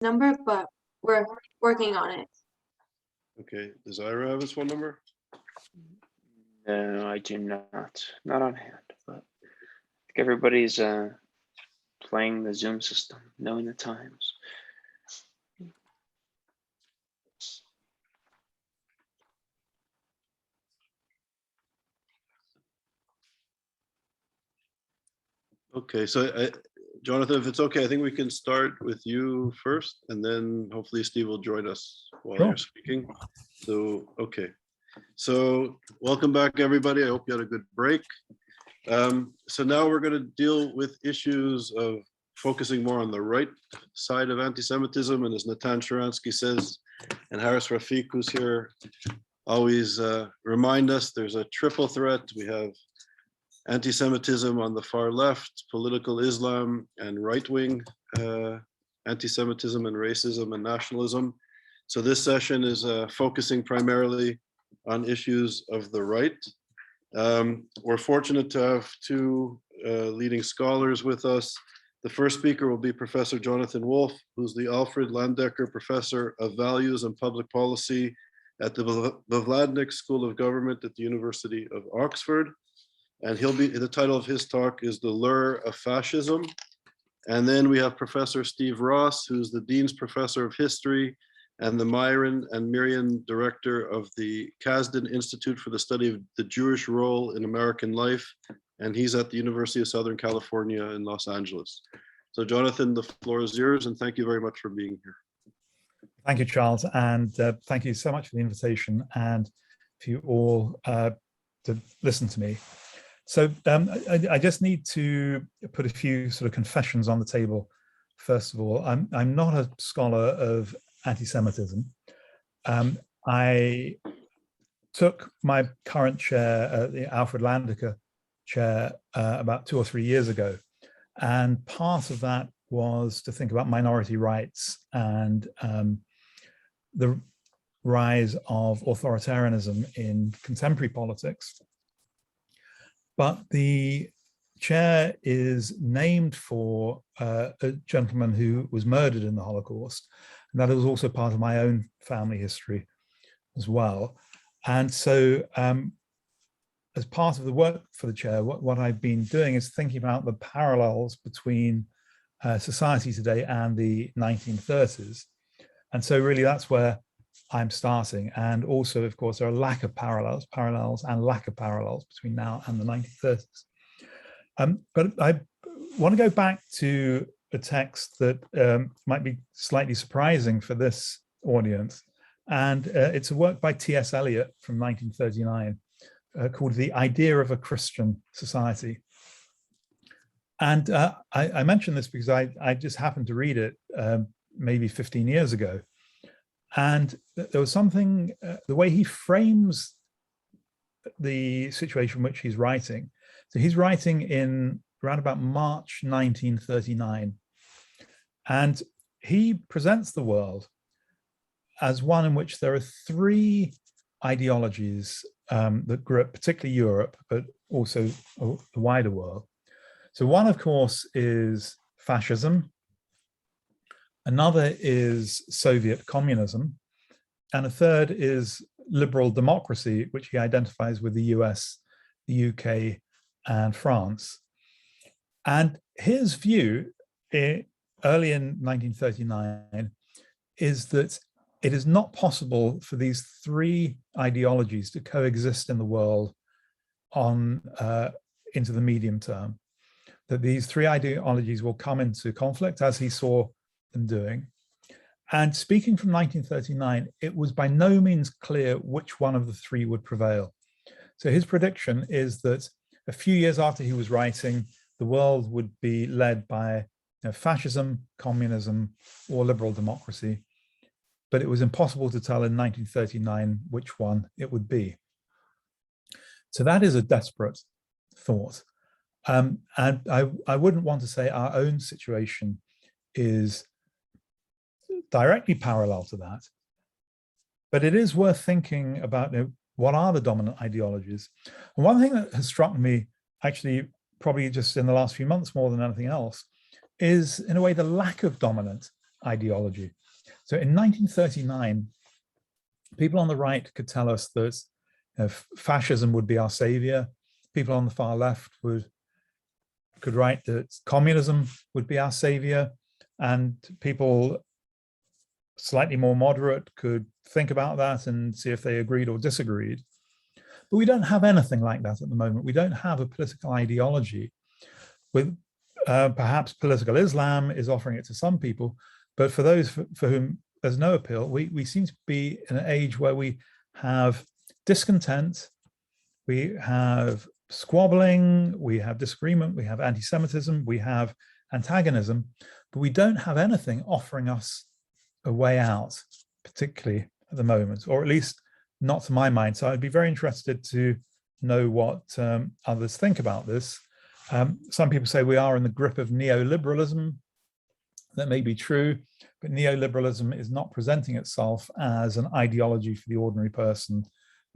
number, but we're working on it. Okay, does Ira have his phone number? No, I do not. Not on hand, but I think everybody's playing the Zoom system, knowing the times. Okay, so Jonathan, if it's okay, I think we can start with you first, and then hopefully Steve will join us while you're speaking. So, okay. So welcome back, everybody. I hope you had a good break. So now we're going to deal with issues of focusing more on the right side of anti-Semitism. And as Natan Sharansky says, and Haris Rafiq, who's here, always remind us there's a triple threat. We have anti-Semitism on the far left, political Islam, and right-wing anti-Semitism and racism and nationalism. So this session is focusing primarily on issues of the right. We're fortunate to have two leading scholars with us. The first speaker will be Professor Jonathan Wolff, who's the Alfred Landecker Professor of Values and Public Policy at the Bavladnik School of Government at the University of Oxford. And the title of his talk is The Lure of Fascism. And then we have Professor Steve Ross, who's the Dean's Professor of History and the Myron and Miriam Director of the Kasdan Institute for the Study of the Jewish Role in American Life. And he's at the University of Southern California in Los Angeles. So Jonathan, the floor is yours, and thank you very much for being here. Thank you, Charles, and thank you so much for the invitation and for you all to listen to me. So I just need to put a few sort of confessions on the table. First of all, I'm not a scholar of anti-Semitism. I took my current chair, the Alfred Landecker chair, about 2 or 3 years ago. And part of that was to think about minority rights and the rise of authoritarianism in contemporary politics. But the chair is named for a gentleman who was murdered in the Holocaust. And that is also part of my own family history as well. And so as part of the work for the chair, what I've been doing is thinking about the parallels between society today and the 1930s. And so really that's where I'm starting. And also, of course, there are lack of parallels and lack of parallels between now and the 1930s. But I want to go back to a text that might be slightly surprising for this audience. And it's a work by T.S. Eliot from 1939 called The Idea of a Christian Society. And I mention this because I just happened to read it maybe 15 years ago. And there was something, the way he frames the situation which he's writing. So he's writing in around about March 1939. And he presents the world as one in which there are 3 ideologies that grip particularly Europe, but also the wider world. So one, of course, is fascism. Another is Soviet communism. And a third is liberal democracy, which he identifies with the US, the UK, and France. And his view early in 1939 is that it is not possible for these 3 ideologies to coexist in the world into the medium term, that these 3 ideologies will come into conflict as he saw them doing. And speaking from 1939, it was by no means clear which one of the 3 would prevail. So his prediction is that a few years after he was writing, the world would be led by fascism, communism, or liberal democracy. But it was impossible to tell in 1939 which one it would be. So that is a desperate thought. And I wouldn't want to say our own situation is directly parallel to that, but it is worth thinking about what are the dominant ideologies. And one thing that has struck me, actually, probably just in the last few months more than anything else, is in a way the lack of dominant ideology. So in 1939, people on the right could tell us that fascism would be our savior. People on the far left could write that communism would be our savior, and people slightly more moderate could think about that and see if they agreed or disagreed. But we don't have anything like that at the moment. We don't have a political ideology. With perhaps political Islam is offering it to some people, but for those for whom there's no appeal, we seem to be in an age where we have discontent, we have squabbling, we have disagreement, we have anti-Semitism, we have antagonism, but we don't have anything offering us a way out, particularly at the moment, or at least not to my mind. So I'd be very interested to know what others think about this. Some people say we are in the grip of neoliberalism. That may be true, but neoliberalism is not presenting itself as an ideology for the ordinary person,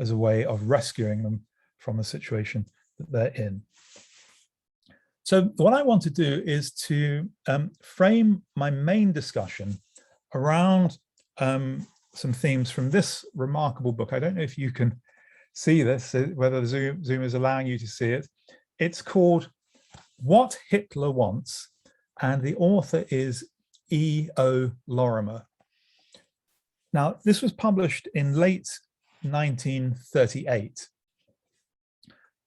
as a way of rescuing them from the situation that they're in. So what I want to do is to frame my main discussion around some themes from this remarkable book. I don't know if you can see this, whether Zoom is allowing you to see it. It's called What Hitler Wants, and the author is E.O. Lorimer. Now, this was published in late 1938.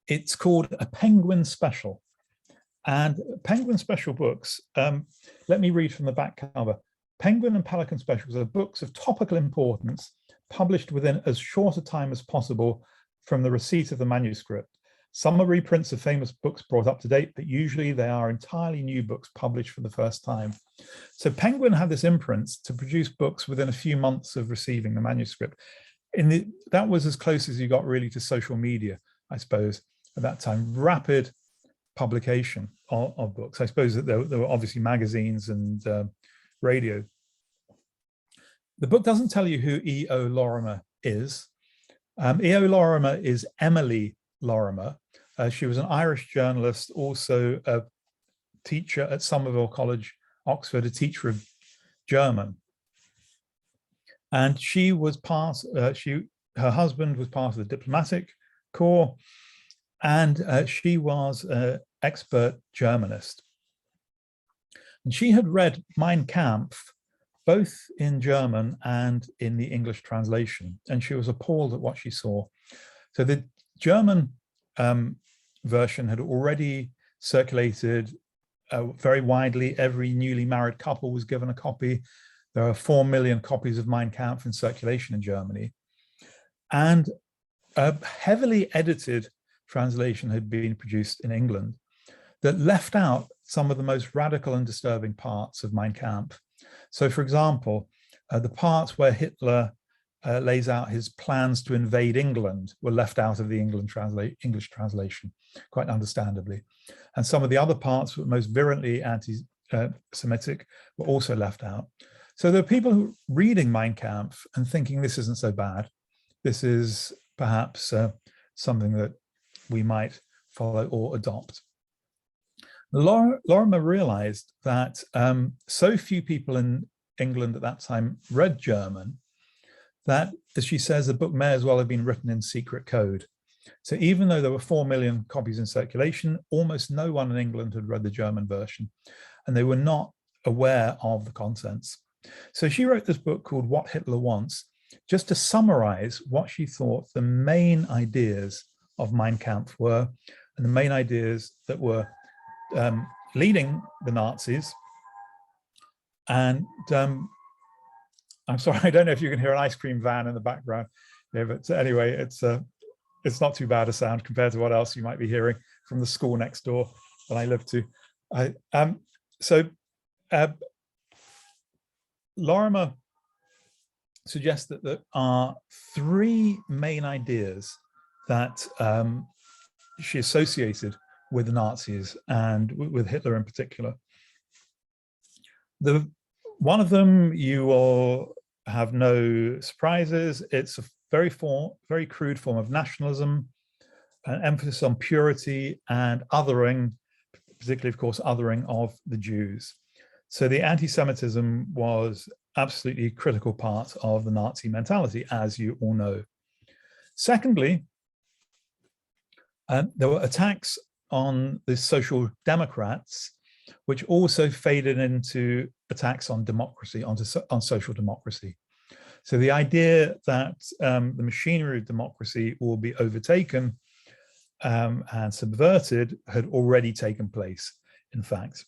It's called a Penguin Special. And Penguin Special books, let me read from the back cover. Penguin and Pelican Specials are books of topical importance published within as short a time as possible from the receipt of the manuscript. Some are reprints of famous books brought up to date, but usually they are entirely new books published for the first time. So Penguin had this imprint to produce books within a few months of receiving the manuscript. That was as close as you got really to social media, I suppose, at that time. Rapid publication of books. I suppose that there were obviously magazines and radio. The book doesn't tell you who E.O. Lorimer is. E.O. Lorimer is Emily Lorimer. She was an Irish journalist, also a teacher at Somerville College, Oxford, a teacher of German. And she was her husband was part of the diplomatic corps, and she was an expert Germanist. And she had read Mein Kampf, both in German and in the English translation, and she was appalled at what she saw. So the German version had already circulated very widely. Every newly married couple was given a copy. There are 4 million copies of Mein Kampf in circulation in Germany. And a heavily edited translation had been produced in England that left out some of the most radical and disturbing parts of Mein Kampf. So, for example, the parts where Hitler lays out his plans to invade England were left out of the English translation, quite understandably. And some of the other parts that were most virulently anti-Semitic were also left out. So there are people who are reading Mein Kampf and thinking this isn't so bad. This is perhaps something that we might follow or adopt. Lorimer realized that so few people in England at that time read German that, as she says, the book may as well have been written in secret code. So even though there were 4 million copies in circulation, almost no one in England had read the German version, and they were not aware of the contents. So she wrote this book called What Hitler Wants, just to summarize what she thought the main ideas of Mein Kampf were, and the main ideas that were leading the Nazis. And I'm sorry, I don't know if you can hear an ice cream van in the background. Yeah, but anyway, it's not too bad a sound compared to what else you might be hearing from the school next door that I live to. Lorimer suggests that there are 3 main ideas that she associated with the Nazis and with Hitler in particular. One of them, you will have no surprises. It's a very crude form of nationalism, an emphasis on purity and othering, particularly, of course, othering of the Jews. So the anti-Semitism was absolutely a critical part of the Nazi mentality, as you all know. Secondly, there were attacks on the Social Democrats, which also faded into attacks on democracy, on social democracy. So the idea that the machinery of democracy will be overtaken and subverted had already taken place, in fact.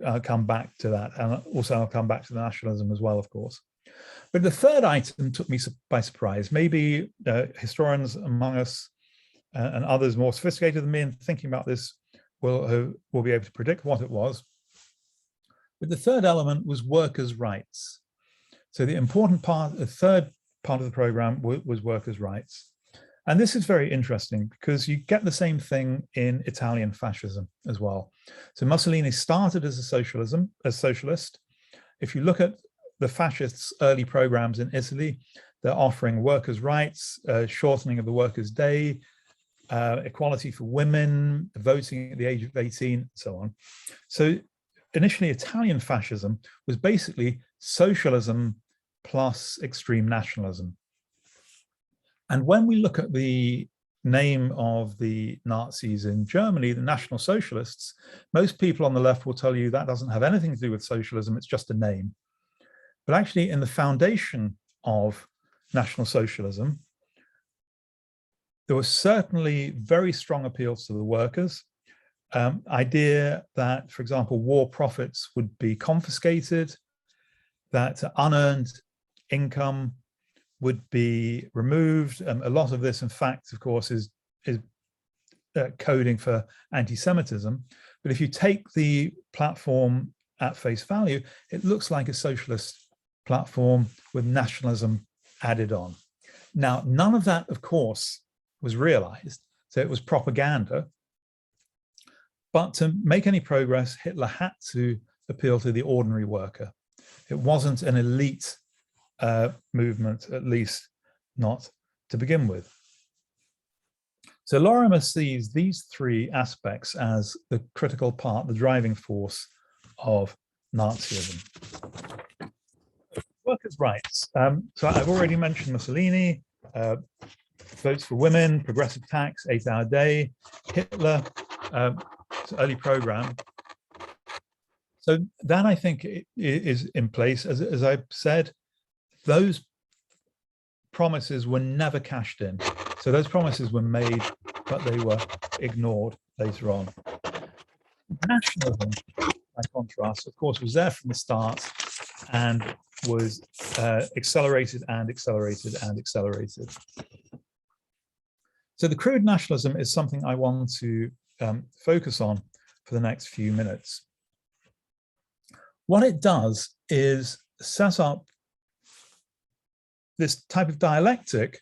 I'll come back to that. And also I'll come back to the nationalism as well, of course. But the third item took me by surprise. Maybe historians among us and others more sophisticated than me in thinking about this will be able to predict what it was. But the third element was workers' rights. So the important part, the third part of the program was workers' rights. And this is very interesting because you get the same thing in Italian fascism as well. So Mussolini started as a socialist. If you look at the fascists' early programs in Italy, they're offering workers' rights, shortening of the workers' day, equality for women, voting at the age of 18, and so on. So initially, Italian fascism was basically socialism plus extreme nationalism. And when we look at the name of the Nazis in Germany, the National Socialists, most people on the left will tell you that doesn't have anything to do with socialism, it's just a name. But actually, in the foundation of National Socialism, there was certainly very strong appeals to the workers. Idea that, for example, war profits would be confiscated, that unearned income would be removed. A lot of this, in fact, of course, is coding for anti-Semitism. But if you take the platform at face value, it looks like a socialist platform with nationalism added on. Now, none of that, of course, was realized. So it was propaganda. But to make any progress, Hitler had to appeal to the ordinary worker. It wasn't an elite movement, at least not to begin with. So Lorimer sees these three aspects as the critical part, the driving force of Nazism. Workers' rights. So I've already mentioned Mussolini, votes for women, progressive tax, 8-hour day, Hitler, early program. So that, I think, is in place. As I've said, those promises were never cashed in. So those promises were made, but they were ignored later on. Nationalism, by contrast, of course, was there from the start and was accelerated and accelerated and accelerated. So the crude nationalism is something I want to focus on for the next few minutes. What it does is set up this type of dialectic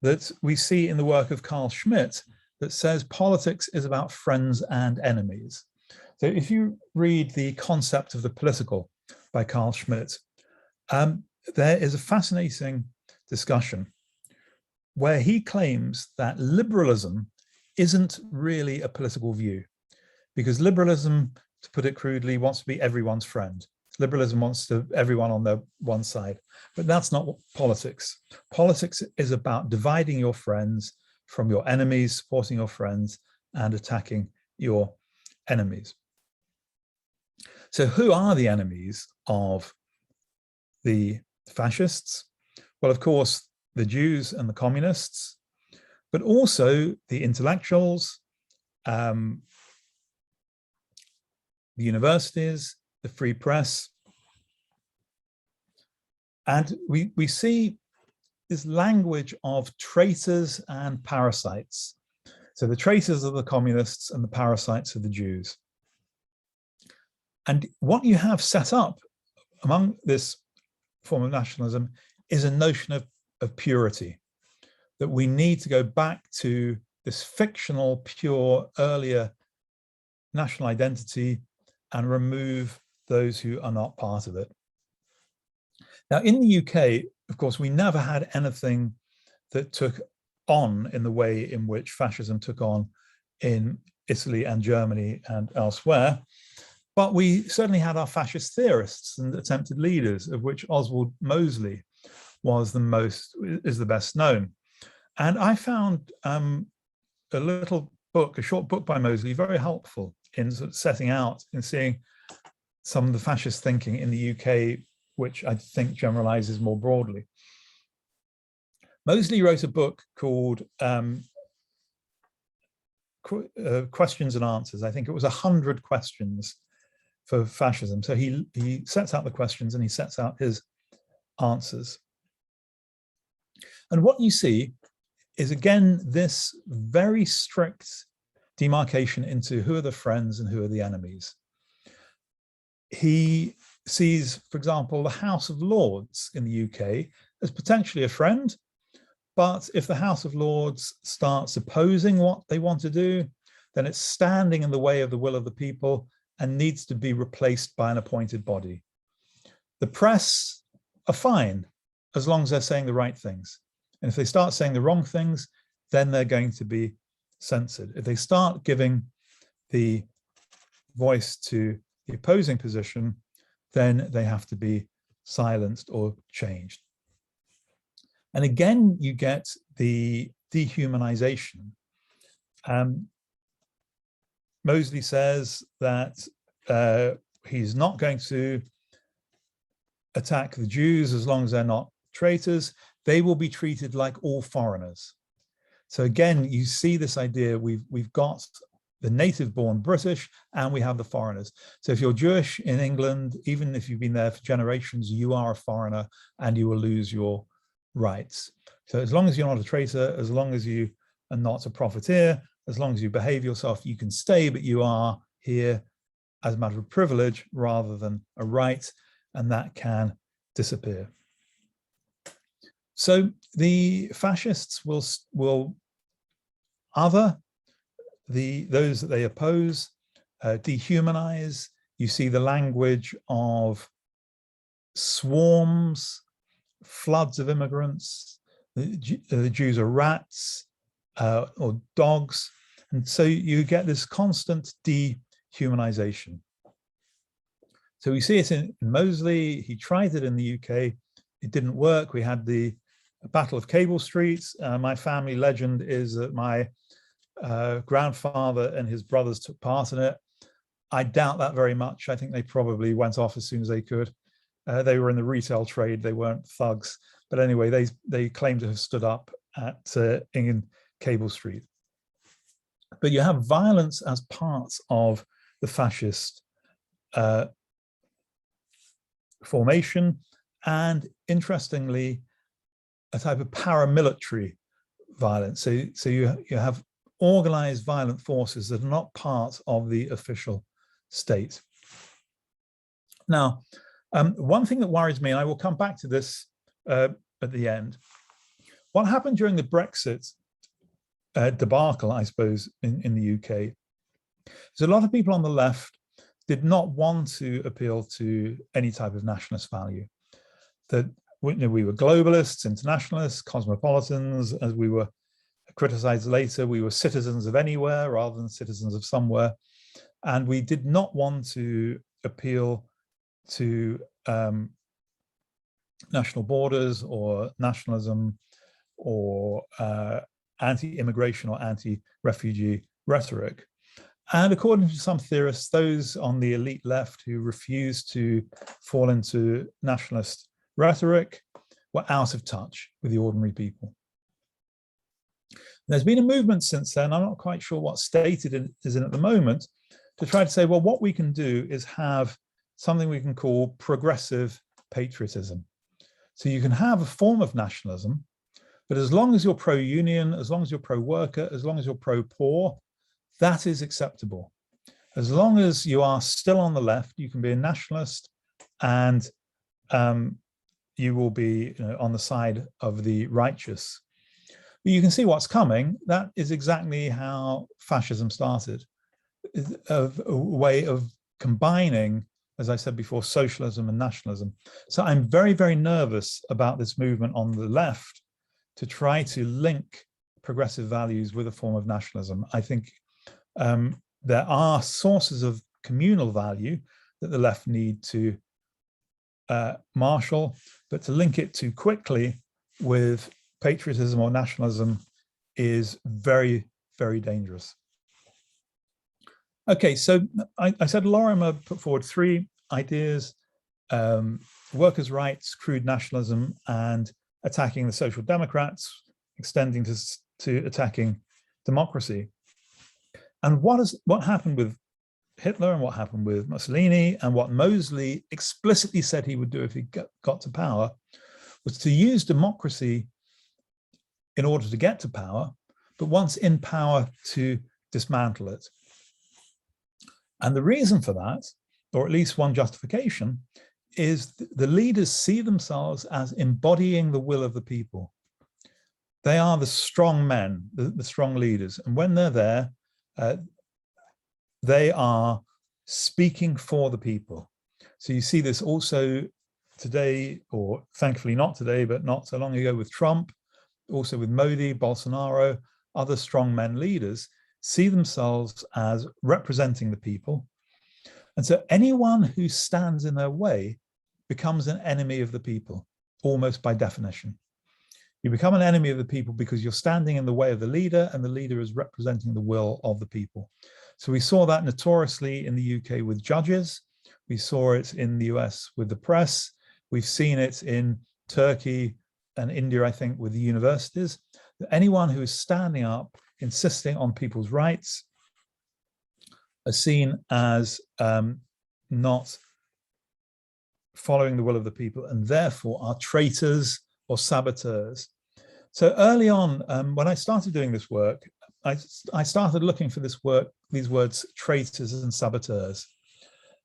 that we see in the work of Carl Schmitt that says politics is about friends and enemies. So if you read The Concept of the Political by Carl Schmitt, there is a fascinating discussion where he claims that liberalism isn't really a political view, because liberalism, to put it crudely, wants to be everyone's friend. Liberalism wants to everyone on their one side, but that's not politics. Politics is about dividing your friends from your enemies, supporting your friends, and attacking your enemies. So who are the enemies of the fascists? Well, of course, the Jews and the communists, but also the intellectuals, the universities, the free press. And we see this language of traitors and parasites. So the traitors are the communists and the parasites are the Jews. And what you have set up among this form of nationalism is a notion of purity, that we need to go back to this fictional, pure, earlier national identity and remove those who are not part of it. Now, in the UK, of course, we never had anything that took on in the way in which fascism took on in Italy and Germany and elsewhere. But we certainly had our fascist theorists and attempted leaders, of which Oswald Mosley is the best known. And I found a short book by Mosley, very helpful in sort of setting out and seeing some of the fascist thinking in the UK, which I think generalizes more broadly. Mosley wrote a book called Questions and Answers. I think it was 100 questions for fascism. So he sets out the questions and he sets out his answers. And what you see is, again, this very strict demarcation into who are the friends and who are the enemies. He sees, for example, the House of Lords in the UK as potentially a friend, but if the House of Lords starts opposing what they want to do, then it's standing in the way of the will of the people and needs to be replaced by an appointed body. The press are fine as long as they're saying the right things. And if they start saying the wrong things, then they're going to be censored. If they start giving the voice to the opposing position, then they have to be silenced or changed. And again, you get the dehumanization. Mosley says that he's not going to attack the Jews as long as they're not traitors. They will be treated like all foreigners. So again, you see this idea, we've got the native-born British and we have the foreigners. So if you're Jewish in England, even if you've been there for generations, you are a foreigner and you will lose your rights. So as long as you're not a traitor, as long as you are not a profiteer, as long as you behave yourself, you can stay, but you are here as a matter of privilege rather than a right, and that can disappear. So the fascists will other those that they oppose, dehumanize. You see the language of swarms, floods of immigrants. The Jews are rats or dogs. And so you get this constant dehumanization. So we see it in Mosley. He tried it in the UK. It didn't work. We had the Battle of Cable Street. My family legend is that my grandfather and his brothers took part in it. I doubt that very much. I think they probably went off as soon as they could. They were in the retail trade. They weren't thugs. But anyway, they claim to have stood up in Cable Street. But you have violence as part of the fascist formation, and interestingly, a type of paramilitary violence. So you have organized violent forces that are not part of the official state. Now, one thing that worries me, and I will come back to this at the end, what happened during the Brexit debacle, I suppose, in the UK, is a lot of people on the left did not want to appeal to any type of nationalist value. That we were globalists, internationalists, cosmopolitans, as we were criticized later, we were citizens of anywhere rather than citizens of somewhere. And we did not want to appeal to national borders or nationalism or anti-immigration or anti-refugee rhetoric. And according to some theorists, those on the elite left who refused to fall into nationalist rhetoric were out of touch with the ordinary people. There's been a movement since then, I'm not quite sure what state it is in at the moment, to try to say, well, what we can do is have something we can call progressive patriotism. So you can have a form of nationalism, but as long as you're pro-union, as long as you're pro-worker, as long as you're pro-poor, that is acceptable. As long as you are still on the left, you can be a nationalist and you will be on the side of the righteous. But you can see what's coming. That is exactly how fascism started, a way of combining, as I said before, socialism and nationalism. So I'm very, very nervous about this movement on the left to try to link progressive values with a form of nationalism. I think there are sources of communal value that the left need to marshal, but to link it too quickly with patriotism or nationalism is very, very dangerous. Okay, so I said Lorimer put forward 3 ideas: workers' rights, crude nationalism, and attacking the Social Democrats, extending to attacking democracy. And what happened with Hitler and what happened with Mussolini and what Mosley explicitly said he would do if he got to power was to use democracy in order to get to power, but once in power to dismantle it. And the reason for that, or at least one justification, is the leaders see themselves as embodying the will of the people. They are the strong men, the strong leaders. And when they're there, they are speaking for the people. So you see this also today, or thankfully not today, but not so long ago with Trump, also with Modi, Bolsonaro, other strong men leaders see themselves as representing the people. And so anyone who stands in their way becomes an enemy of the people, almost by definition. You become an enemy of the people because you're standing in the way of the leader, and the leader is representing the will of the people. So we saw that notoriously in the UK with judges. We saw it in the US with the press. We've seen it in Turkey and India, I think, with the universities. That anyone who is standing up, insisting on people's rights, are seen as not following the will of the people, and therefore are traitors or saboteurs. So early on, when I started doing this work, I started looking for these words, traitors and saboteurs.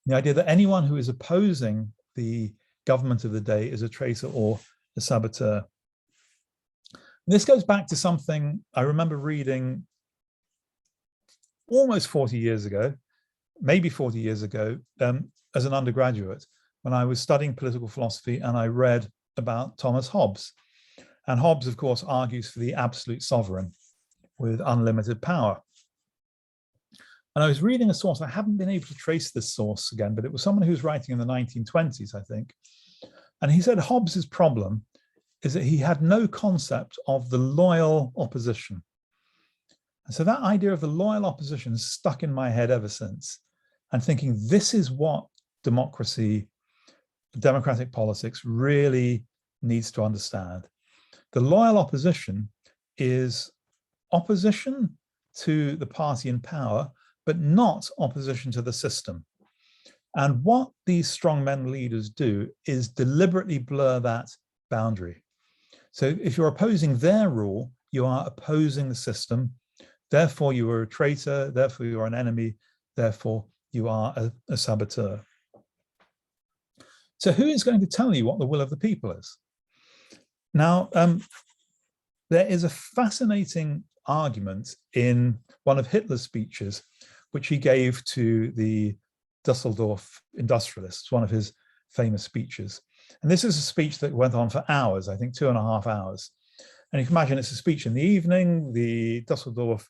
The idea that anyone who is opposing the government of the day is a traitor or a saboteur. And this goes back to something I remember reading almost 40 years ago, maybe 40 years ago, as an undergraduate, when I was studying political philosophy, and I read about Thomas Hobbes. And Hobbes, of course, argues for the absolute sovereign with unlimited power. And I was reading a source, I haven't been able to trace this source again, but it was someone who was writing in the 1920s, I think. And he said Hobbes's problem is that he had no concept of the loyal opposition. And so that idea of the loyal opposition has stuck in my head ever since. And thinking this is what democracy, democratic politics really needs to understand. The loyal opposition is opposition to the party in power, but not opposition to the system. And what these strongmen leaders do is deliberately blur that boundary. So if you're opposing their rule, you are opposing the system. Therefore, you are a traitor. Therefore, you are an enemy. Therefore, you are a saboteur. So who is going to tell you what the will of the people is? Now, there is a fascinating argument in one of Hitler's speeches, which he gave to the Dusseldorf industrialists, one of his famous speeches. And this is a speech that went on for hours, I think 2.5 hours. And you can imagine it's a speech in the evening. The Dusseldorf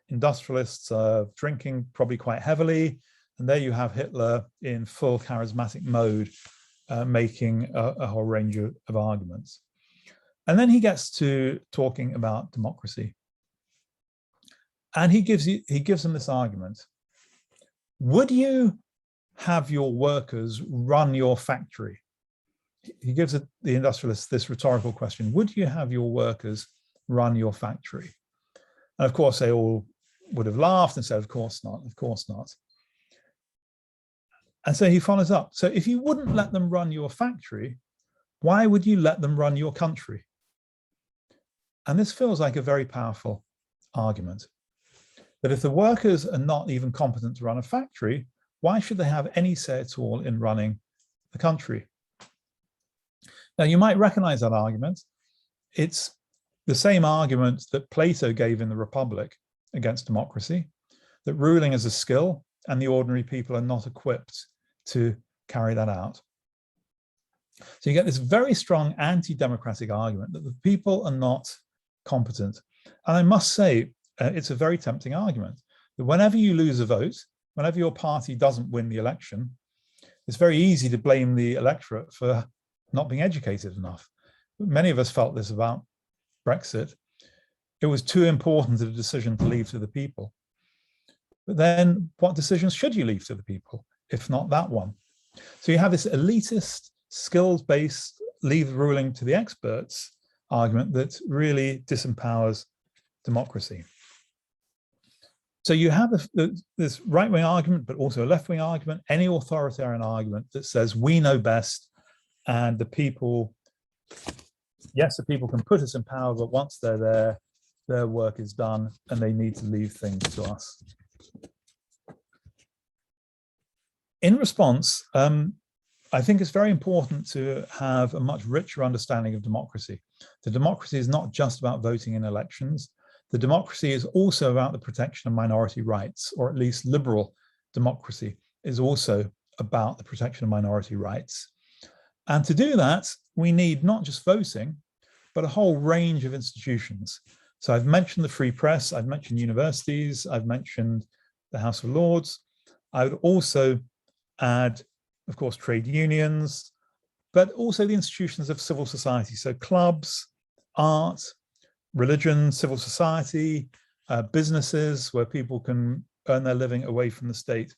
industrialists are drinking probably quite heavily. And there you have Hitler in full charismatic mode, making a whole range of arguments. And then he gets to talking about democracy. And he gives them this argument. Would you have your workers run your factory? He gives the industrialists this rhetorical question. Would you have your workers run your factory? And of course, they all would have laughed and said, of course not, of course not. And so he follows up. So if you wouldn't let them run your factory, why would you let them run your country? And this feels like a very powerful argument. That if the workers are not even competent to run a factory, why should they have any say at all in running the country? Now, you might recognize that argument. It's the same argument that Plato gave in the Republic against democracy, that ruling is a skill and the ordinary people are not equipped to carry that out. So you get this very strong anti-democratic argument that the people are not competent. And I must say, it's a very tempting argument that whenever you lose a vote, whenever your party doesn't win the election, it's very easy to blame the electorate for not being educated enough. Many of us felt this about Brexit. It was too important a decision to leave to the people. But then what decisions should you leave to the people, if not that one? So you have this elitist, skills-based, leave the ruling to the experts argument that really disempowers democracy. So you have this right-wing argument, but also a left-wing argument, any authoritarian argument that says we know best and the people, yes, the people can put us in power, but once they're there, their work is done and they need to leave things to us. In response, I think it's very important to have a much richer understanding of democracy. The democracy is not just about voting in elections. The democracy is also about the protection of minority rights, or at least liberal democracy is also about the protection of minority rights. And to do that, we need not just voting, but a whole range of institutions. So I've mentioned the free press, I've mentioned universities, I've mentioned the House of Lords. I would also add, of course, trade unions, but also the institutions of civil society. So clubs, art, religion, civil society, businesses where people can earn their living away from the state.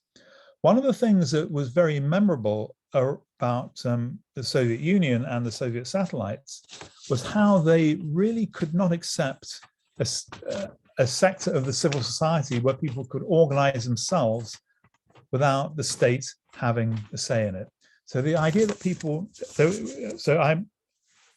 One of the things that was very memorable about the Soviet Union and the Soviet satellites was how they really could not accept a sector of the civil society where people could organize themselves without the state having a say in it. So the idea that people, so I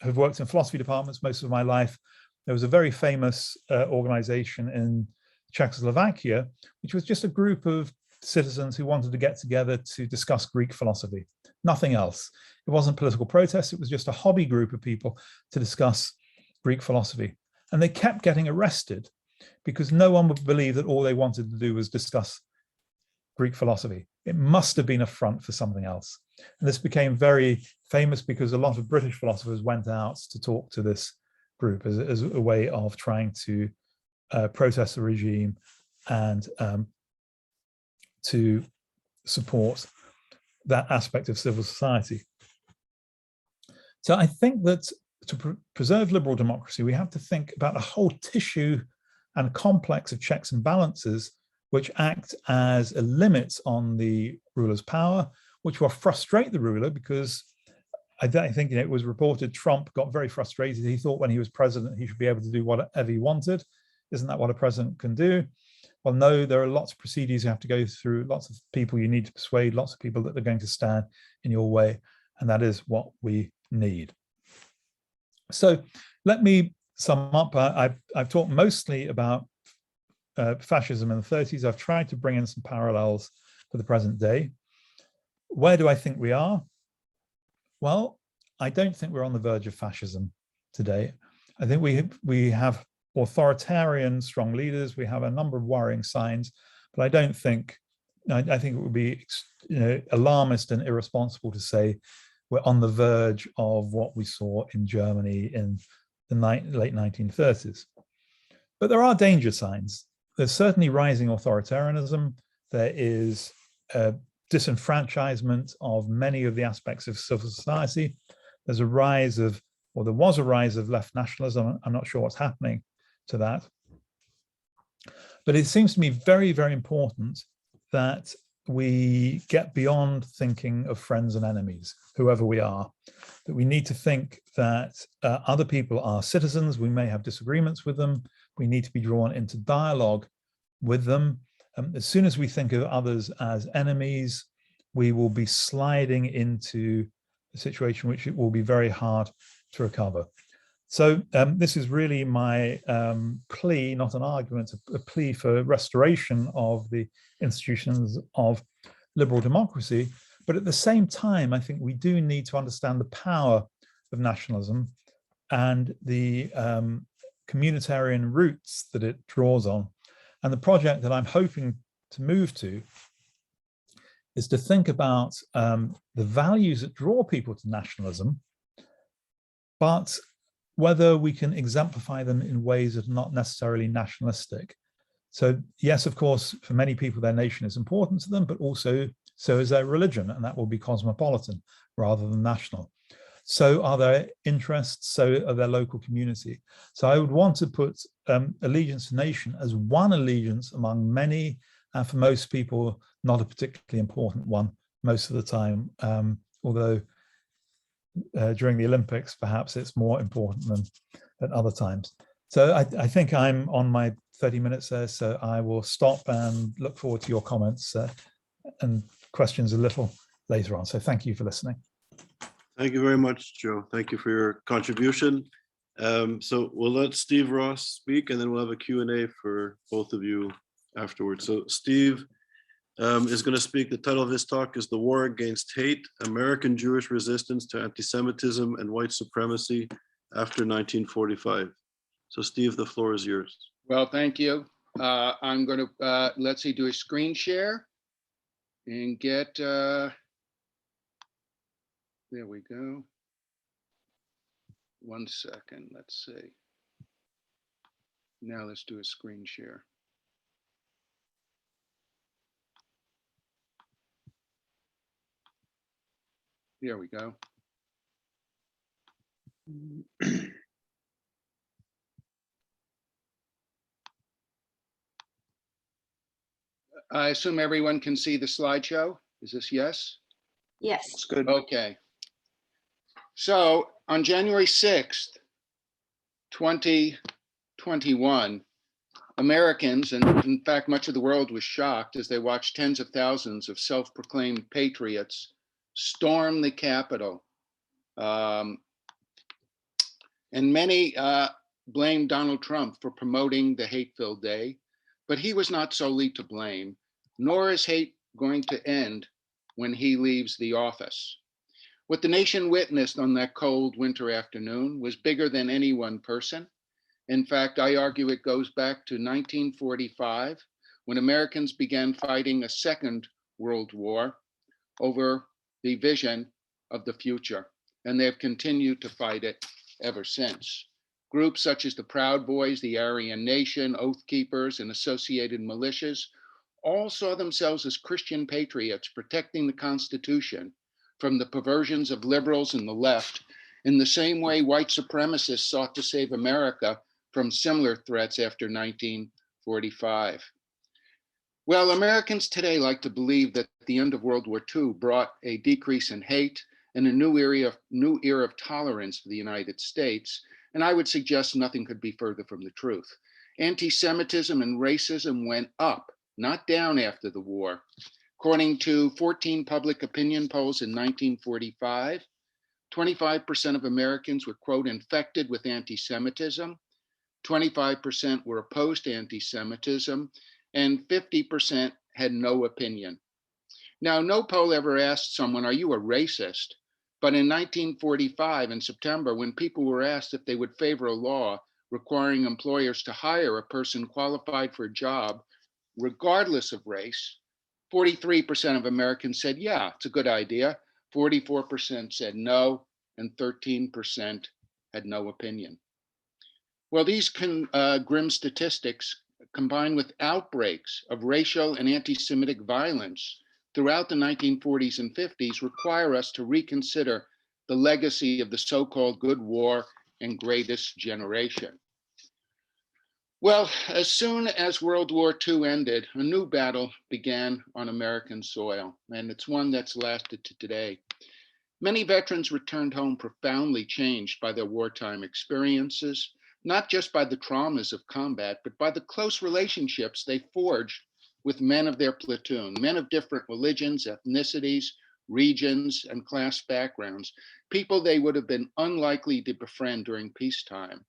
have worked in philosophy departments most of my life. There was a very famous organization in Czechoslovakia, which was just a group of citizens who wanted to get together to discuss Greek philosophy, nothing else. It wasn't political protest, it was just a hobby group of people to discuss Greek philosophy. And they kept getting arrested because no one would believe that all they wanted to do was discuss Greek philosophy. It must have been a front for something else. And this became very famous because a lot of British philosophers went out to talk to this group as a way of trying to protest the regime and to support that aspect of civil society. So I think that to preserve liberal democracy, we have to think about a whole tissue and complex of checks and balances which act as a limit on the ruler's power, which will frustrate the ruler because I think it was reported Trump got very frustrated. He thought when he was president, he should be able to do whatever he wanted. Isn't that what a president can do? Well, no, there are lots of procedures you have to go through, lots of people you need to persuade, lots of people that are going to stand in your way. And that is what we need. So let me sum up. I've talked mostly about fascism in the 30s. I've tried to bring in some parallels for the present day. Where do I think we are? Well, I don't think we're on the verge of fascism today. I think we have authoritarian strong leaders. We have a number of worrying signs, but I don't think, I think it would be alarmist and irresponsible to say we're on the verge of what we saw in Germany in the late 1930s. But there are danger signs. There's certainly rising authoritarianism. There is disenfranchisement of many of the aspects of civil society. There's a rise of, or there was a rise of left nationalism. I'm not sure what's happening to that. But it seems to me very, very important that we get beyond thinking of friends and enemies, whoever we are, that we need to think that other people are citizens. We may have disagreements with them. We need to be drawn into dialogue with them. As soon as we think of others as enemies, we will be sliding into a situation which it will be very hard to recover. So this is really my plea, not an argument, a plea for restoration of the institutions of liberal democracy. But at the same time, I think we do need to understand the power of nationalism and the communitarian roots that it draws on. And the project that I'm hoping to move to is to think about the values that draw people to nationalism, but whether we can exemplify them in ways that are not necessarily nationalistic. So yes, of course, for many people, their nation is important to them, but also so is their religion, and that will be cosmopolitan rather than national. So are their interests, so are their local community. So I would want to put allegiance to nation as one allegiance among many, and for most people, not a particularly important one most of the time, although during the Olympics, perhaps it's more important than other times. So I think I'm on my 30 minutes there, so I will stop and look forward to your comments and questions a little later on. So thank you for listening. Thank you very much, Joe. Thank you for your contribution. So we'll let Steve Ross speak, and then we'll have a Q&A for both of you afterwards. So Steve is going to speak. The title of his talk is "The War Against Hate, American Jewish Resistance to Antisemitism and White Supremacy After 1945. So Steve, the floor is yours. Well, thank you. I'm going to, let's see, do a screen share and get, there we go. 1 second, let's see. Now let's do a screen share. There we go. I assume everyone can see the slideshow. Is this yes? Yes. It's good. Okay. So on January 6th, 2021, Americans, and in fact, much of the world was shocked as they watched tens of thousands of self-proclaimed patriots storm the Capitol. And many blamed Donald Trump for promoting the hate-filled day, but he was not solely to blame, nor is hate going to end when he leaves the office. What the nation witnessed on that cold winter afternoon was bigger than any one person. In fact, I argue it goes back to 1945, when Americans began fighting a second world war over the vision of the future, and they've continued to fight it ever since. Groups such as the Proud Boys, the Aryan Nation, Oath Keepers, and associated militias all saw themselves as Christian patriots protecting the Constitution from the perversions of liberals and the left, in the same way white supremacists sought to save America from similar threats after 1945. Well, Americans today like to believe that the end of World War II brought a decrease in hate and a new era of tolerance for the United States, and I would suggest nothing could be further from the truth. Anti-Semitism and racism went up, not down after the war. According to 14 public opinion polls in 1945, 25% of Americans were, quote, infected with anti-Semitism, 25% were opposed to anti-Semitism, and 50% had no opinion. Now, no poll ever asked someone, are you a racist? But in 1945, in September, when people were asked if they would favor a law requiring employers to hire a person qualified for a job, regardless of race, 43% of Americans said, yeah, it's a good idea. 44% said no, and 13% had no opinion. Well, these grim statistics, combined with outbreaks of racial and anti-Semitic violence throughout the 1940s and 50s, require us to reconsider the legacy of the so-called good war and greatest generation. Well, as soon as World War II ended, a new battle began on American soil, and it's one that's lasted to today. Many veterans returned home profoundly changed by their wartime experiences, not just by the traumas of combat, but by the close relationships they forged with men of their platoon, men of different religions, ethnicities, regions, and class backgrounds, people they would have been unlikely to befriend during peacetime.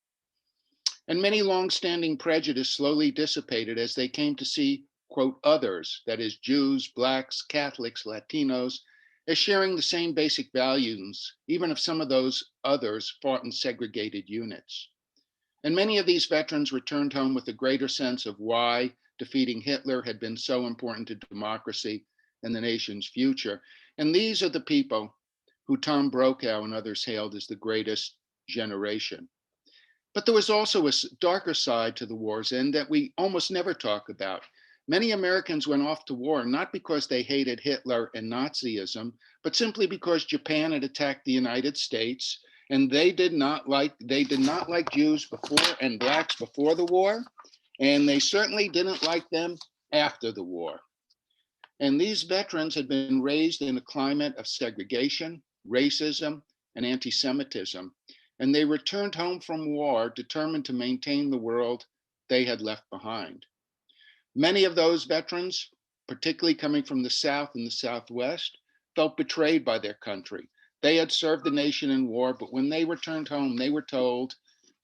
And many longstanding prejudice slowly dissipated as they came to see, quote, others, that is Jews, Blacks, Catholics, Latinos, as sharing the same basic values, even if some of those others fought in segregated units. And many of these veterans returned home with a greater sense of why defeating Hitler had been so important to democracy and the nation's future. And these are the people who Tom Brokaw and others hailed as the greatest generation. But there was also a darker side to the war's end that we almost never talk about. Many Americans went off to war not because they hated Hitler and Nazism, but simply because Japan had attacked the United States, and they did not like Jews before and blacks before the war, and they certainly didn't like them after the war. And these veterans had been raised in a climate of segregation, racism, and anti-Semitism, and they returned home from war determined to maintain the world they had left behind. Many of those veterans, particularly coming from the South and the Southwest, felt betrayed by their country. They had served the nation in war, but when they returned home, they were told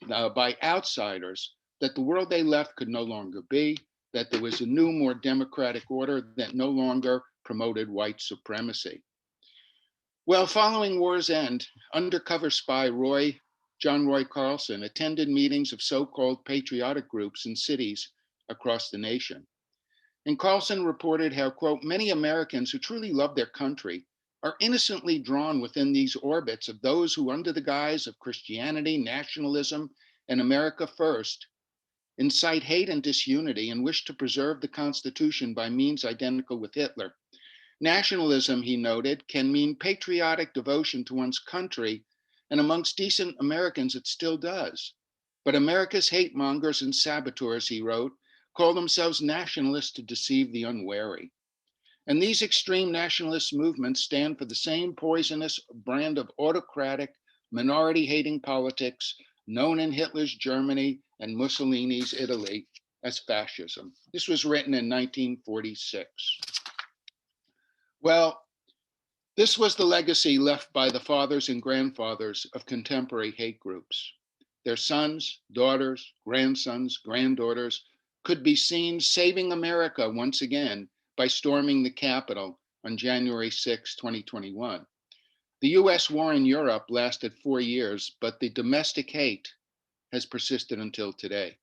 by outsiders that the world they left could no longer be, that there was a new, more democratic order that no longer promoted white supremacy. Well, following war's end, undercover spy John Roy Carlson attended meetings of so-called patriotic groups in cities across the nation. And Carlson reported how, quote, many Americans who truly love their country are innocently drawn within these orbits of those who, under the guise of Christianity, nationalism, and America first, incite hate and disunity and wish to preserve the Constitution by means identical with Hitler. Nationalism, he noted, can mean patriotic devotion to one's country, and amongst decent Americans it still does. But America's hate mongers and saboteurs, he wrote, call themselves nationalists to deceive the unwary. And these extreme nationalist movements stand for the same poisonous brand of autocratic, minority-hating politics known in Hitler's Germany and Mussolini's Italy as fascism. This was written in 1946. Well, this was the legacy left by the fathers and grandfathers of contemporary hate groups. Their sons, daughters, grandsons, granddaughters could be seen saving America once again by storming the Capitol on January 6, 2021. The US war in Europe lasted 4 years, but the domestic hate has persisted until today.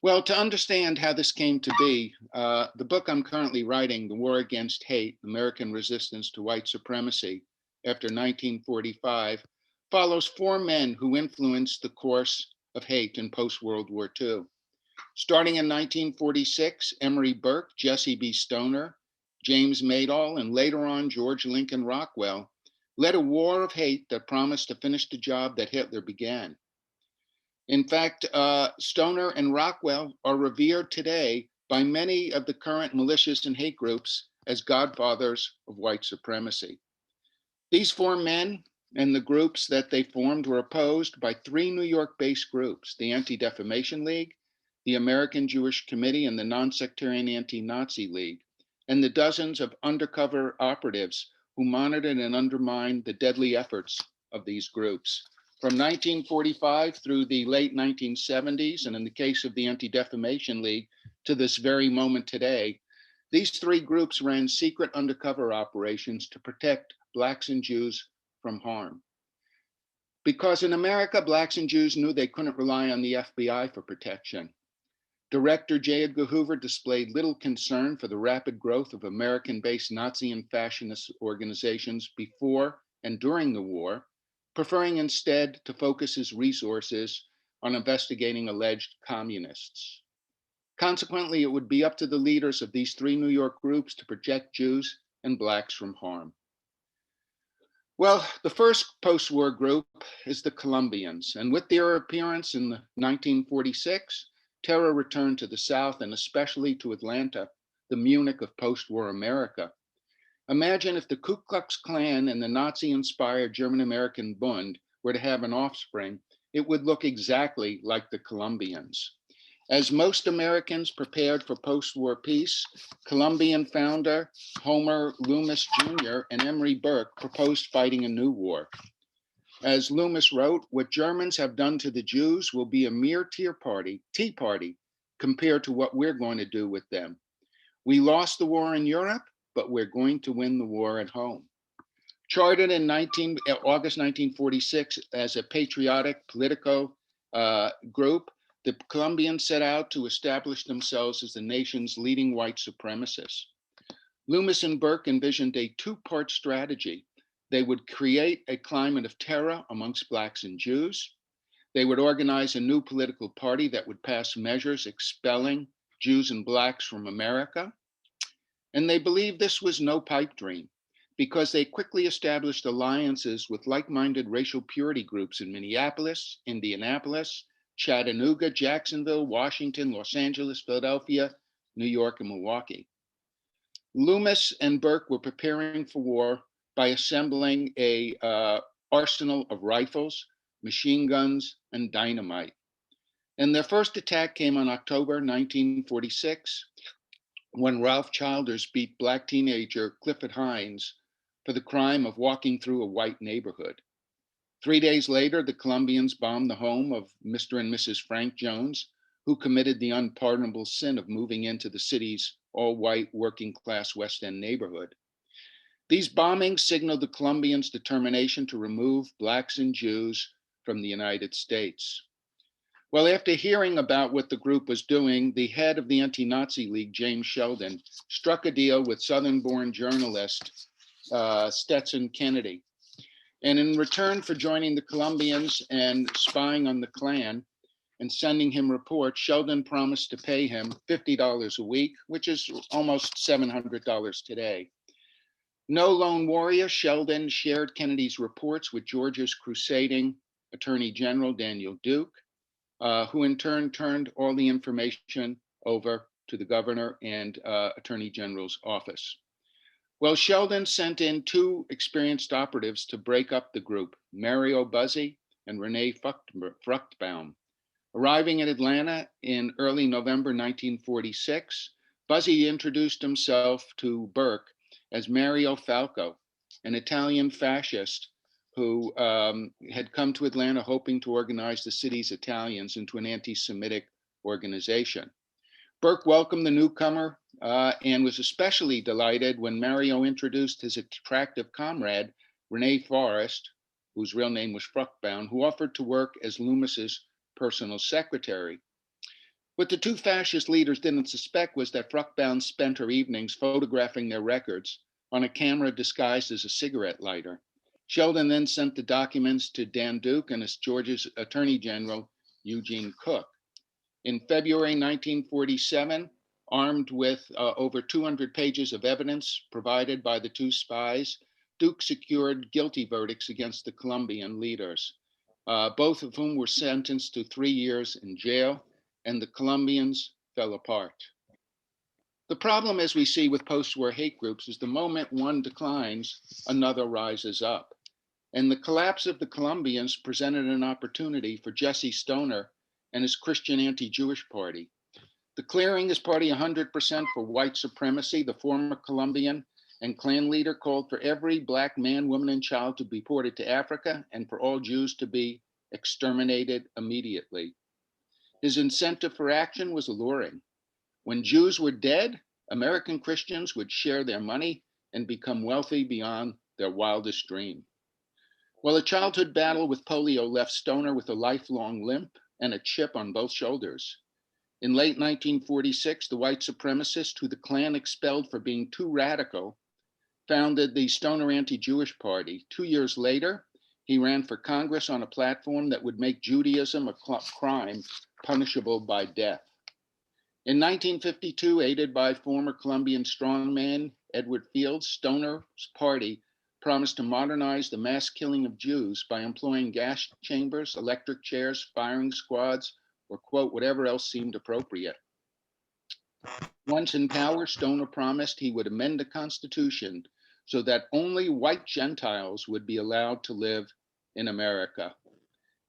Well, to understand how this came to be, the book I'm currently writing, The War Against Hate, American Resistance to White Supremacy after 1945, follows 4 men who influenced the course of hate in post-World War II. Starting in 1946, Emory Burke, Jesse B. Stoner, James Maydall, and later on George Lincoln Rockwell led a war of hate that promised to finish the job that Hitler began. In fact, Stoner and Rockwell are revered today by many of the current militias and hate groups as godfathers of white supremacy. These 4 men and the groups that they formed were opposed by 3 New York-based groups, the Anti-Defamation League, the American Jewish Committee, and the Non-Sectarian Anti-Nazi League, and the dozens of undercover operatives who monitored and undermined the deadly efforts of these groups. From 1945 through the late 1970s, and in the case of the Anti-Defamation League, to this very moment today, these 3 groups ran secret undercover operations to protect Blacks and Jews from harm. Because in America, Blacks and Jews knew they couldn't rely on the FBI for protection. Director J. Edgar Hoover displayed little concern for the rapid growth of American-based Nazi and fascist organizations before and during the war, preferring instead to focus his resources on investigating alleged communists. Consequently, it would be up to the leaders of these 3 New York groups to protect Jews and Blacks from harm. Well, the first post-war group is the Colombians, and with their appearance in 1946, terror returned to the South and especially to Atlanta, the Munich of post-war America. Imagine if the Ku Klux Klan and the Nazi-inspired German-American Bund were to have an offspring, it would look exactly like the Colombians. As most Americans prepared for post-war peace, Colombian founder Homer Loomis Jr. and Emory Burke proposed fighting a new war. As Loomis wrote, what Germans have done to the Jews will be a mere tea party, compared to what we're going to do with them. We lost the war in Europe, but we're going to win the war at home. Chartered in August 1946 as a patriotic political group, the Colombians set out to establish themselves as the nation's leading white supremacists. Loomis and Burke envisioned a 2-part strategy. They would create a climate of terror amongst Blacks and Jews. They would organize a new political party that would pass measures expelling Jews and Blacks from America. And they believed this was no pipe dream because they quickly established alliances with like-minded racial purity groups in Minneapolis, Indianapolis, Chattanooga, Jacksonville, Washington, Los Angeles, Philadelphia, New York, and Milwaukee. Loomis and Burke were preparing for war by assembling a arsenal of rifles, machine guns, and dynamite. And their first attack came on October 1946, when Ralph Childers beat Black teenager Clifford Hines for the crime of walking through a white neighborhood. 3 days later, the Colombians bombed the home of Mr. and Mrs. Frank Jones, who committed the unpardonable sin of moving into the city's all-white working-class West End neighborhood. These bombings signaled the Colombians' determination to remove Blacks and Jews from the United States. Well, after hearing about what the group was doing, the head of the Anti-Nazi League, James Sheldon, struck a deal with Southern-born journalist Stetson Kennedy. And in return for joining the Colombians and spying on the Klan and sending him reports, Sheldon promised to pay him $50 a week, which is almost $700 today. No lone warrior, Sheldon shared Kennedy's reports with Georgia's crusading Attorney General Daniel Duke, who in turn turned all the information over to the governor and Attorney General's office. Well, Sheldon sent in two experienced operatives to break up the group, Mario Buzzi and Renee Fruchtbaum. Arriving in Atlanta in early November 1946, Buzzi introduced himself to Burke as Mario Falco, an Italian fascist who had come to Atlanta hoping to organize the city's Italians into an anti-Semitic organization. Burke welcomed the newcomer and was especially delighted when Mario introduced his attractive comrade, Renee Forrest, whose real name was Fruchtbaum, who offered to work as Loomis's personal secretary. What the two fascist leaders didn't suspect was that Fruchtbaum spent her evenings photographing their records on a camera disguised as a cigarette lighter. Sheldon then sent the documents to Dan Duke and as Georgia's Attorney General, Eugene Cook. In February 1947, armed with over 200 pages of evidence provided by the two spies, Duke secured guilty verdicts against the Colombian leaders, both of whom were sentenced to 3 years in jail, and the Colombians fell apart. The problem, as we see with post-war hate groups, is the moment one declines, another rises up. And the collapse of the Colombians presented an opportunity for Jesse Stoner and his Christian anti-Jewish party. The Clearingist Party 100% for white supremacy, the former Colombian and Klan leader, called for every Black man, woman, and child to be deported to Africa and for all Jews to be exterminated immediately. His incentive for action was alluring. When Jews were dead, American Christians would share their money and become wealthy beyond their wildest dream. Well, a childhood battle with polio left Stoner with a lifelong limp and a chip on both shoulders. In late 1946, the white supremacist who the Klan expelled for being too radical founded the Stoner Anti-Jewish Party. 2 years later, he ran for Congress on a platform that would make Judaism a crime punishable by death. In 1952, aided by former Colombian strongman Edward Fields, Stoner's party promised to modernize the mass killing of Jews by employing gas chambers, electric chairs, firing squads, or quote, whatever else seemed appropriate. Once in power, Stoner promised he would amend the Constitution so that only white Gentiles would be allowed to live in America.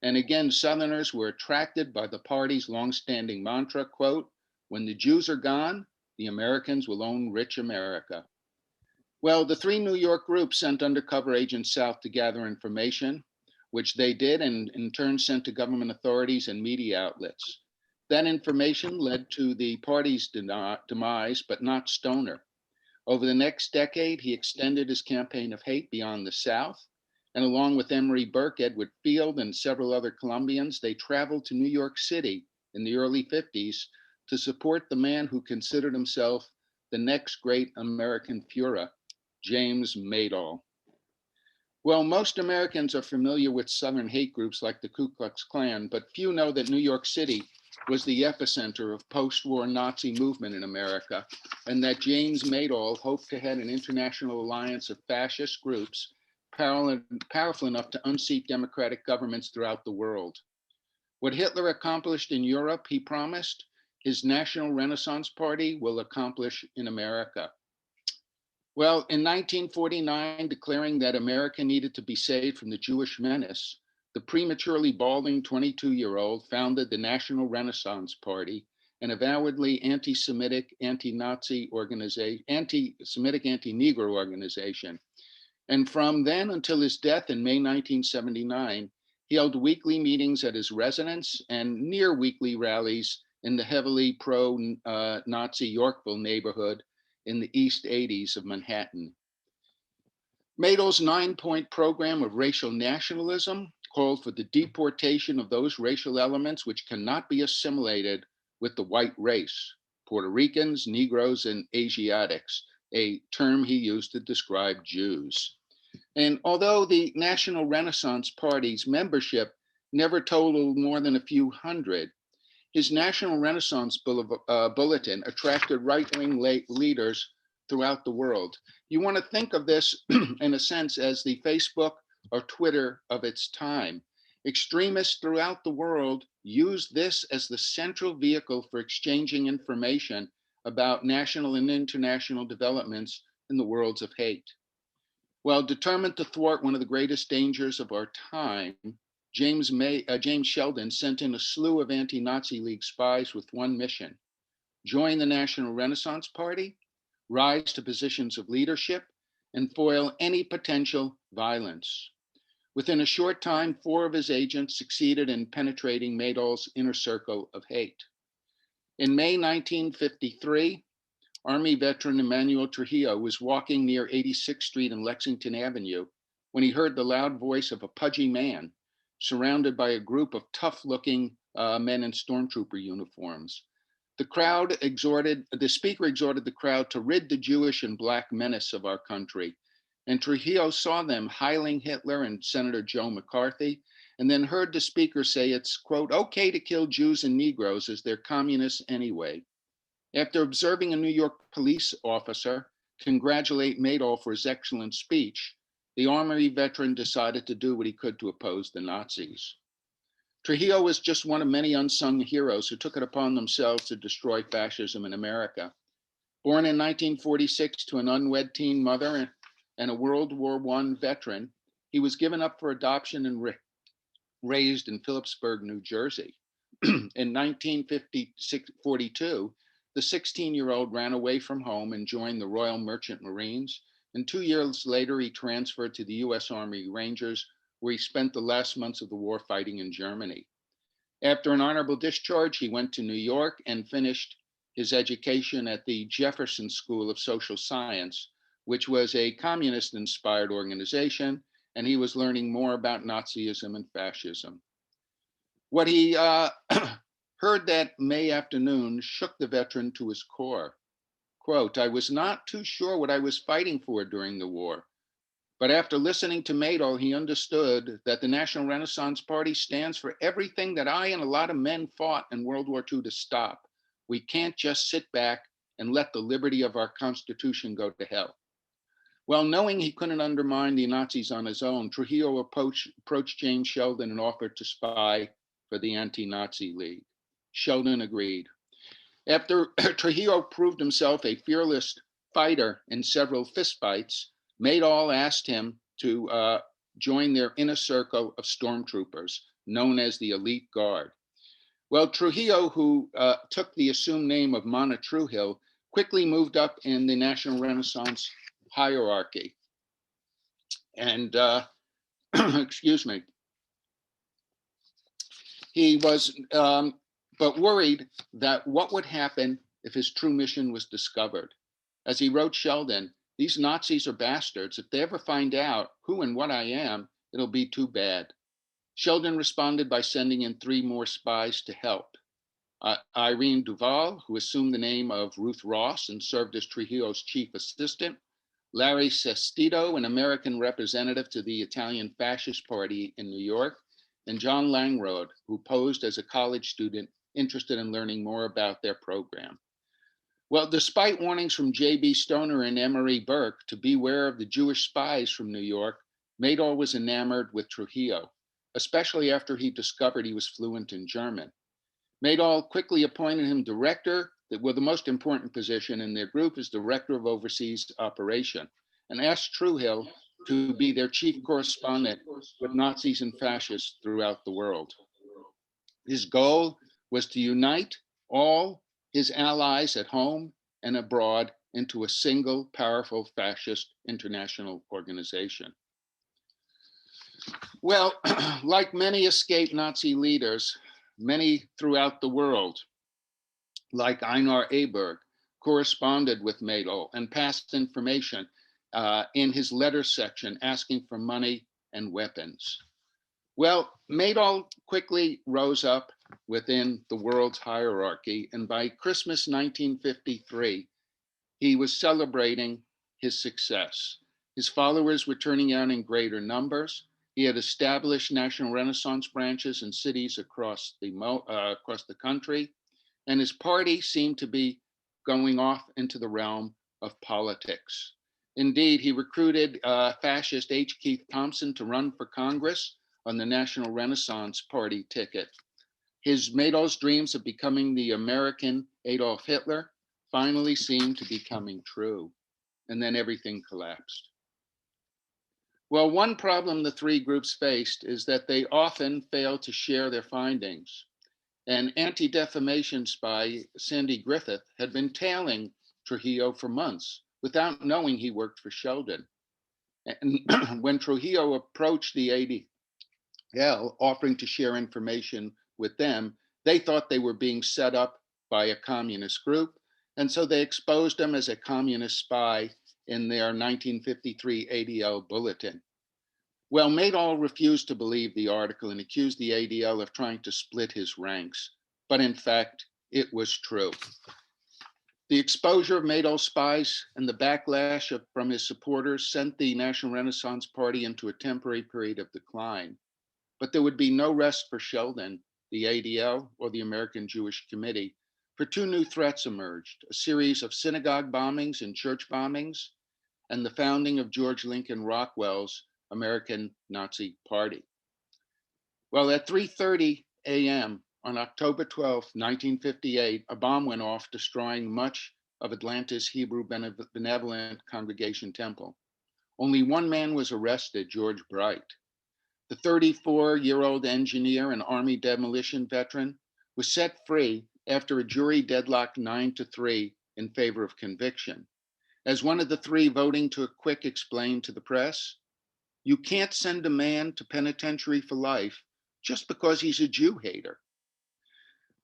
And again, Southerners were attracted by the party's longstanding mantra, quote, when the Jews are gone, the Americans will own rich America. Well, the three New York groups sent undercover agents south to gather information, which they did and in turn sent to government authorities and media outlets. That information led to the party's demise, but not Stoner. Over the next decade, he extended his campaign of hate beyond the South, and along with Emory Burke, Edward Field, and several other Colombians, they traveled to New York City in the early 50s to support the man who considered himself the next great American Führer, James Maydol. Well, most Americans are familiar with Southern hate groups like the Ku Klux Klan, but few know that New York City was the epicenter of post-war Nazi movement in America, and that James Madoll hoped to head an international alliance of fascist groups powerful enough to unseat democratic governments throughout the world. What Hitler accomplished in Europe, he promised, his National Renaissance Party will accomplish in America. Well, in 1949, declaring that America needed to be saved from the Jewish menace, the prematurely balding 22-year-old founded the National Renaissance Party, an avowedly anti-Semitic, anti-Nazi organization, anti-Semitic, anti-Negro organization. And from then until his death in May 1979, he held weekly meetings at his residence and near weekly rallies in the heavily pro-Nazi Yorkville neighborhood in the East 80s of Manhattan. Madoll's 9-point program of racial nationalism called for the deportation of those racial elements which cannot be assimilated with the white race, Puerto Ricans, Negroes, and Asiatics, a term he used to describe Jews. And although the National Renaissance Party's membership never totaled more than a few hundred, his National Renaissance Bulletin attracted right-wing leaders throughout the world. You want to think of this in a sense as the Facebook or Twitter of its time. Extremists throughout the world use this as the central vehicle for exchanging information about national and international developments in the worlds of hate. Well, determined to thwart one of the greatest dangers of our time, James Sheldon sent in a slew of anti-Nazi League spies with one mission: join the National Renaissance Party, rise to positions of leadership, and foil any potential violence. Within a short time, 4 of his agents succeeded in penetrating Madoll's inner circle of hate. In May 1953, Army veteran Emmanuel Trujillo was walking near 86th Street and Lexington Avenue when he heard the loud voice of a pudgy man surrounded by a group of tough-looking men in stormtrooper uniforms. The speaker exhorted the crowd to rid the Jewish and Black menace of our country. And Trujillo saw them hiling Hitler and Senator Joe McCarthy, and then heard the speaker say it's, quote, okay to kill Jews and Negroes as they're communists anyway. After observing a New York police officer congratulate Madoll for his excellent speech, the Army veteran decided to do what he could to oppose the Nazis. Trujillo was just one of many unsung heroes who took it upon themselves to destroy fascism in America. Born in 1946 to an unwed teen mother and a World War I veteran, he was given up for adoption and raised in Phillipsburg, New Jersey. In 1942, the 16-year-old ran away from home and joined the Royal Merchant Marines. And 2 years later, he transferred to the US Army Rangers, where he spent the last months of the war fighting in Germany. After an honorable discharge, he went to New York and finished his education at the Jefferson School of Social Science, which was a communist-inspired organization, and he was learning more about Nazism and fascism. What he heard that May afternoon shook the veteran to his core. Quote, I was not too sure what I was fighting for during the war, but after listening to Madoll, he understood that the National Renaissance Party stands for everything that I and a lot of men fought in World War II to stop. We can't just sit back and let the liberty of our Constitution go to hell. Well, knowing he couldn't undermine the Nazis on his own, Trujillo approached James Sheldon and offered to spy for the Anti-Nazi League. Sheldon agreed. After Trujillo proved himself a fearless fighter in several fistfights, Madoll asked him to join their inner circle of stormtroopers, known as the Elite Guard. Well, Trujillo, who took the assumed name of Mana Trujillo, quickly moved up in the National Renaissance hierarchy. And, excuse me, he was but worried that what would happen if his true mission was discovered. As he wrote Sheldon, these Nazis are bastards. If they ever find out who and what I am, it'll be too bad. Sheldon responded by sending in 3 more spies to help. Irene Duval, who assumed the name of Ruth Ross and served as Trujillo's chief assistant, Larry Sestito, an American representative to the Italian Fascist Party in New York, and John Langrod, who posed as a college student interested in learning more about their program. Well, despite warnings from J.B. Stoner and Emery Burke to beware of the Jewish spies from New York, Maydol was enamored with Trujillo, especially after he discovered he was fluent in German. Maydol quickly appointed him director, the most important position in their group is director of overseas operation, and asked Trujillo to be their chief correspondent with Nazis and fascists throughout the world. His goal was to unite all his allies at home and abroad into a single powerful fascist international organization. Well, like many escaped Nazi leaders, many throughout the world, like Einar Aberg, corresponded with Maydol and passed information in his letter section asking for money and weapons. Well, Maydol quickly rose up within the world's hierarchy, and by Christmas 1953, he was celebrating his success. His followers were turning out in greater numbers. He had established National Renaissance branches in cities across the country, and his party seemed to be going off into the realm of politics. Indeed, he recruited fascist H. Keith Thompson to run for Congress on the National Renaissance Party ticket. Maydol's dreams of becoming the American Adolf Hitler finally seemed to be coming true, and then everything collapsed. Well, one problem the three groups faced is that they often failed to share their findings. And anti-defamation spy Sandy Griffith had been tailing Trujillo for months without knowing he worked for Sheldon. And when Trujillo approached the ADL offering to share information with them, they thought they were being set up by a communist group. And so they exposed him as a communist spy in their 1953 ADL bulletin. Well, Maydol refused to believe the article and accused the ADL of trying to split his ranks. But in fact, it was true. The exposure of Maydol's spies and the backlash from his supporters sent the National Renaissance Party into a temporary period of decline. But there would be no rest for Sheldon, the ADL, or the American Jewish Committee, for two new threats emerged: a series of synagogue bombings and church bombings, and the founding of George Lincoln Rockwell's American Nazi Party. Well, at 3:30 a.m. on October 12, 1958, a bomb went off, destroying much of Atlanta's Hebrew Benevolent Congregation Temple. Only one man was arrested, George Bright. The 34-year-old engineer and Army demolition veteran was set free after a jury deadlocked 9-3 in favor of conviction. As one of the three voting to acquit explained to the press, "You can't send a man to penitentiary for life just because he's a Jew hater."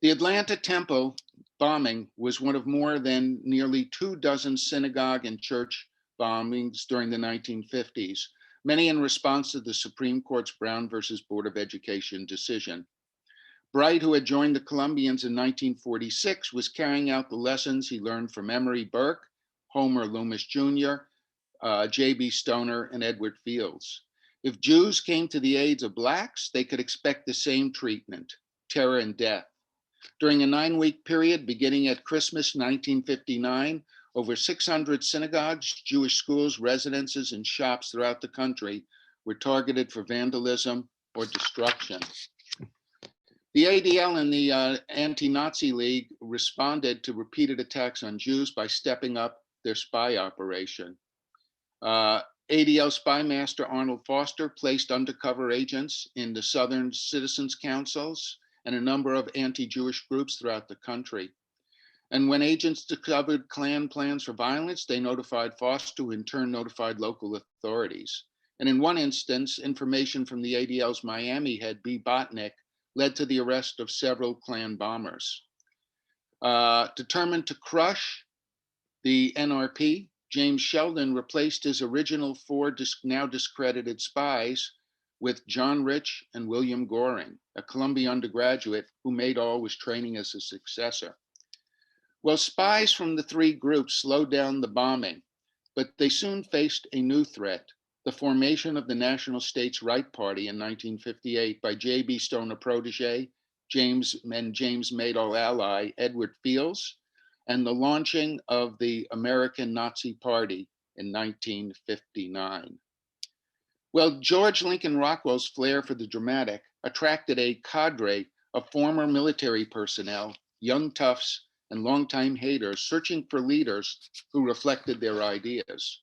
The Atlanta Temple bombing was one of more than nearly 24 synagogue and church bombings during the 1950s, many in response to the Supreme Court's Brown versus Board of Education decision. Bright, who had joined the Columbians in 1946, was carrying out the lessons he learned from Emery Burke, Homer Loomis Jr., J.B. Stoner, and Edward Fields. If Jews came to the aid of Blacks, they could expect the same treatment: terror and death. During a 9-week period beginning at Christmas 1959, over 600 synagogues, Jewish schools, residences, and shops throughout the country were targeted for vandalism or destruction. The ADL and the Anti-Nazi League responded to repeated attacks on Jews by stepping up their spy operation. ADL spy master Arnold Foster placed undercover agents in the Southern Citizens Councils and a number of anti-Jewish groups throughout the country. And when agents discovered Klan plans for violence, they notified Foster, who in turn notified local authorities. And in one instance, information from the ADL's Miami head, B. Botnick, led to the arrest of several Klan bombers. Determined to crush the NRP, James Sheldon replaced his original 4 now discredited spies with John Rich and William Goring, a Columbia undergraduate who Maydol was training as a successor. Well, spies from the 3 groups slowed down the bombing, but they soon faced a new threat, the formation of the National States Right Party in 1958 by J.B. Stoner protege, James Maydol ally, Edward Fields, and the launching of the American Nazi Party in 1959. Well, George Lincoln Rockwell's flair for the dramatic attracted a cadre of former military personnel, young toughs, and longtime haters searching for leaders who reflected their ideas.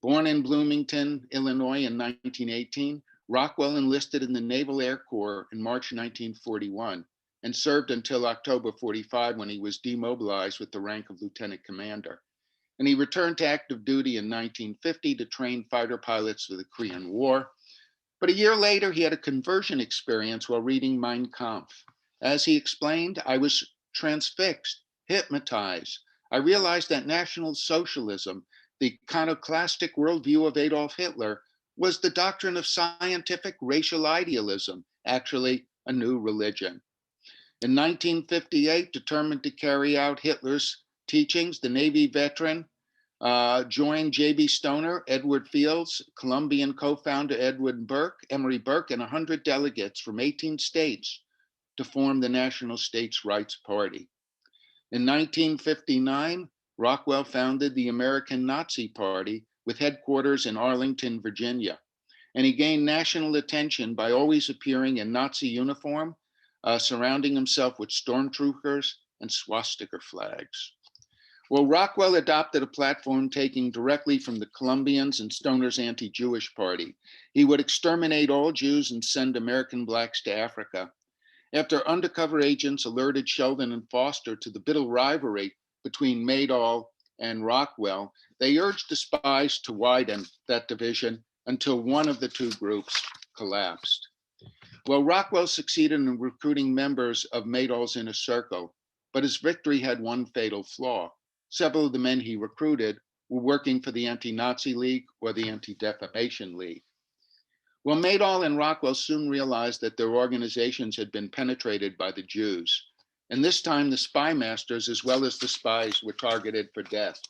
Born in Bloomington, Illinois in 1918, Rockwell enlisted in the Naval Air Corps in March 1941 and served until October 45 when he was demobilized with the rank of lieutenant commander. And he returned to active duty in 1950 to train fighter pilots for the Korean War. But a year later, he had a conversion experience while reading Mein Kampf. As he explained, I was transfixed, hypnotized. I realized that National Socialism, the iconoclastic worldview of Adolf Hitler, was the doctrine of scientific racial idealism, actually a new religion. In 1958, determined to carry out Hitler's teachings, the Navy veteran joined J.B. Stoner, Edward Fields, Columbian co-founder Emory Burke, and 100 delegates from 18 states to form the National States Rights Party. In 1959, Rockwell founded the American Nazi Party with headquarters in Arlington, Virginia. And he gained national attention by always appearing in Nazi uniform, surrounding himself with stormtroopers and swastika flags. Well, Rockwell adopted a platform taking directly from the Columbians and Stoner's anti-Jewish party. He would exterminate all Jews and send American blacks to Africa. After undercover agents alerted Sheldon and Foster to the bitter rivalry between Maydol and Rockwell, they urged the spies to widen that division until one of the two groups collapsed. Well, Rockwell succeeded in recruiting members of Maydol's inner circle, but his victory had one fatal flaw. Several of the men he recruited were working for the Anti-Nazi League or the Anti-Defamation League. Well, Maydol and Rockwell soon realized that their organizations had been penetrated by the Jews. And this time the spy masters as well as the spies were targeted for death.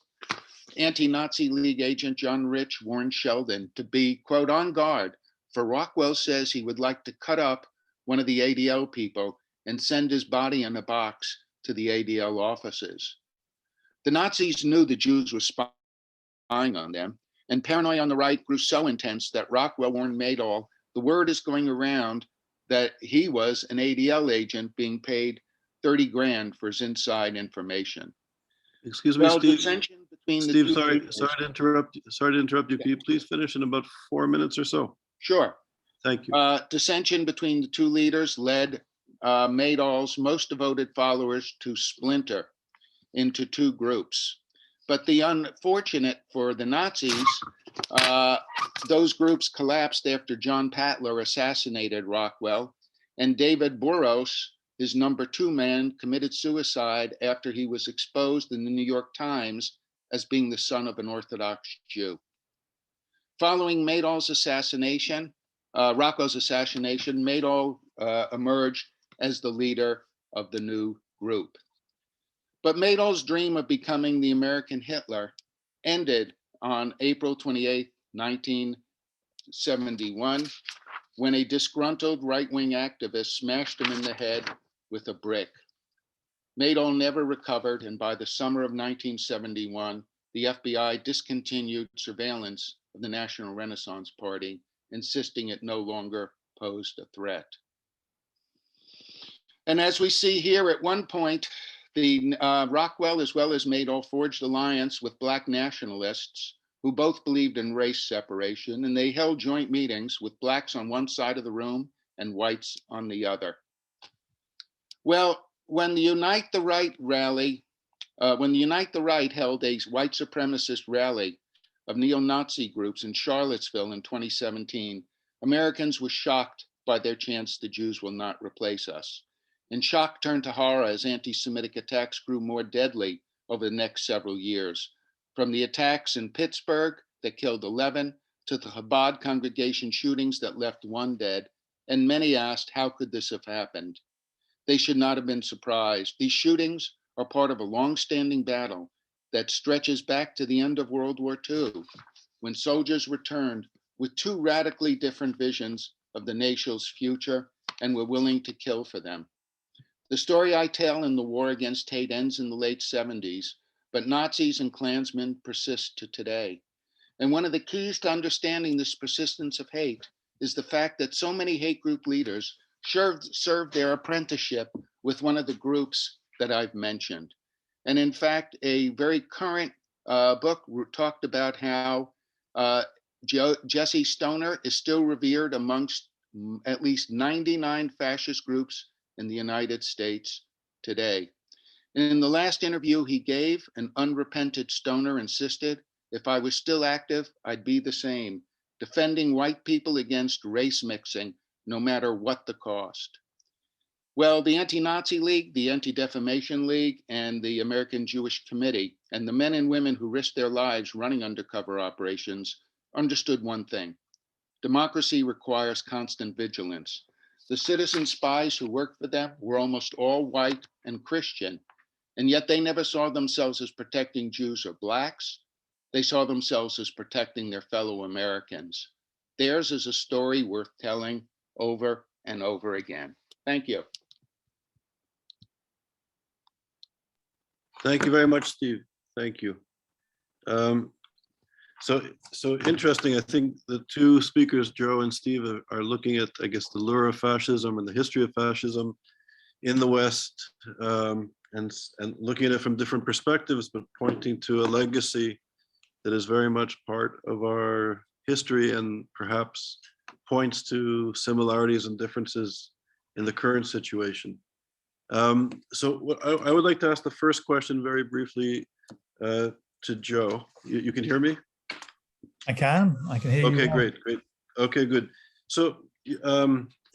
Anti-Nazi League agent John Rich warned Sheldon to be, quote, on guard, for Rockwell says he would like to cut up one of the ADL people and send his body in a box to the ADL offices. The Nazis knew the Jews were spying on them, and paranoia on the right grew so intense that Rockwell warned Maydol, the word is going around that he was an ADL agent being paid 30 grand for his inside information. Excuse me, Well, Steve. dissension between Steve, the two sorry leaders- to interrupt. Sorry to interrupt you. Can you please finish in about 4 minutes or so? Sure. Thank you. Dissension between the two leaders led Maydol's most devoted followers to splinter into two groups. But the unfortunate for the Nazis, those groups collapsed after John Patler assassinated Rockwell, and David Burrows, his number 2 man, committed suicide after he was exposed in the New York Times as being the son of an Orthodox Jew. Following Maydol's assassination, Rockwell's assassination, Maydol emerged as the leader of the new group. But Maydol's dream of becoming the American Hitler ended on April 28, 1971, when a disgruntled right-wing activist smashed him in the head with a brick. Maydol never recovered, and by the summer of 1971, the FBI discontinued surveillance of the National Renaissance Party, insisting it no longer posed a threat. And as we see here, at one point, the Rockwell as well as Maydol forged alliance with Black nationalists who both believed in race separation, and they held joint meetings with Blacks on one side of the room and whites on the other. Well, when the Unite the Right held a white supremacist rally of neo-Nazi groups in Charlottesville in 2017, Americans were shocked by their chants, the Jews will not replace us. And shock turned to horror as anti-Semitic attacks grew more deadly over the next several years. From the attacks in Pittsburgh that killed 11 to the Chabad congregation shootings that left 1 dead. And many asked, how could this have happened? They should not have been surprised. These shootings are part of a long-standing battle that stretches back to the end of World War II, when soldiers returned with two radically different visions of the nation's future and were willing to kill for them. The story I tell in The War Against Hate ends in the late 70s, but Nazis and Klansmen persist to today. And one of the keys to understanding this persistence of hate is the fact that so many hate group leaders served their apprenticeship with one of the groups that I've mentioned. And in fact, a very current book talked about how Jesse Stoner is still revered amongst at least 99 fascist groups in the United States today. In the last interview he gave, an unrepentant Stoner insisted, "If I was still active, I'd be the same, defending white people against race mixing, no matter what the cost." Well, the Anti-Nazi League, the Anti-Defamation League, and the American Jewish Committee, and the men and women who risked their lives running undercover operations understood one thing: democracy requires constant vigilance. The citizen spies who worked for them were almost all white and Christian, and yet they never saw themselves as protecting Jews or Blacks. They saw themselves as protecting their fellow Americans. Theirs is a story worth telling over and over again. Thank you. Thank you very much, Steve. Thank you. So interesting. I think the two speakers, Joe and Steve, are looking at, I guess, the lure of fascism and the history of fascism in the West, and looking at it from different perspectives, but pointing to a legacy that is very much part of our history and perhaps points to similarities and differences in the current situation. So what I would like to ask the first question very briefly to Joe. You can hear me? I can hear you. Okay, great. Okay, good. So,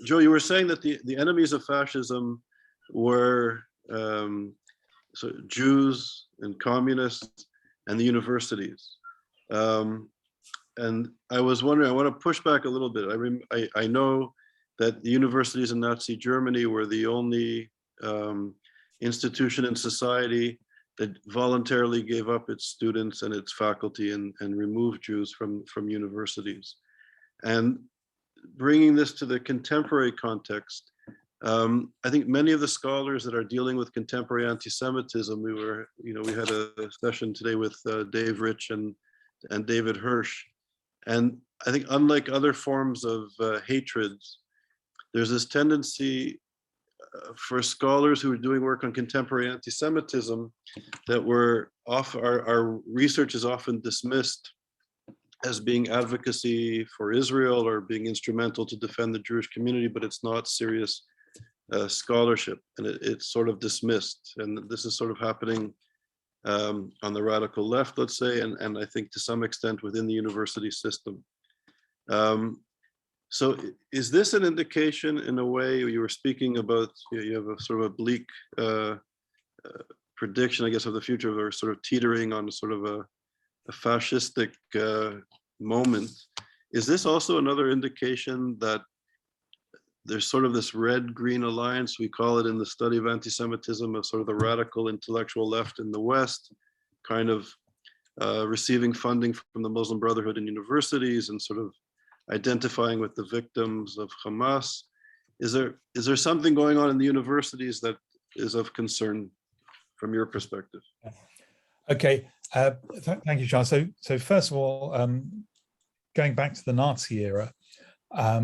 Joe, you were saying that the enemies of fascism were so Jews and communists and the universities. And I was wondering, I want to push back a little bit. I know that the universities in Nazi Germany were the only institution in society that voluntarily gave up its students and its faculty and removed Jews from universities. And bringing this to the contemporary context, I think many of the scholars that are dealing with contemporary anti-Semitism, we had a session today with Dave Rich and David Hirsch. And I think unlike other forms of hatred, there's this tendency for scholars who are doing work on contemporary anti-Semitism that our research is often dismissed as being advocacy for Israel or being instrumental to defend the Jewish community, but it's not serious scholarship, and it's sort of dismissed. And this is sort of happening on the radical left, let's say, and I think to some extent within the university system. So is this an indication, in a way, you were speaking about, you have a sort of a bleak prediction, I guess, of the future, or sort of teetering on sort of a fascistic moment. Is this also another indication that there's sort of this red-green alliance, we call it in the study of anti-Semitism, of sort of the radical intellectual left in the West, kind of receiving funding from the Muslim Brotherhood in universities and sort of identifying with the victims of Hamas? Is there something going on in the universities that is of concern from your perspective? Okay, thank you, Sean. So first of all, going back to the Nazi era, I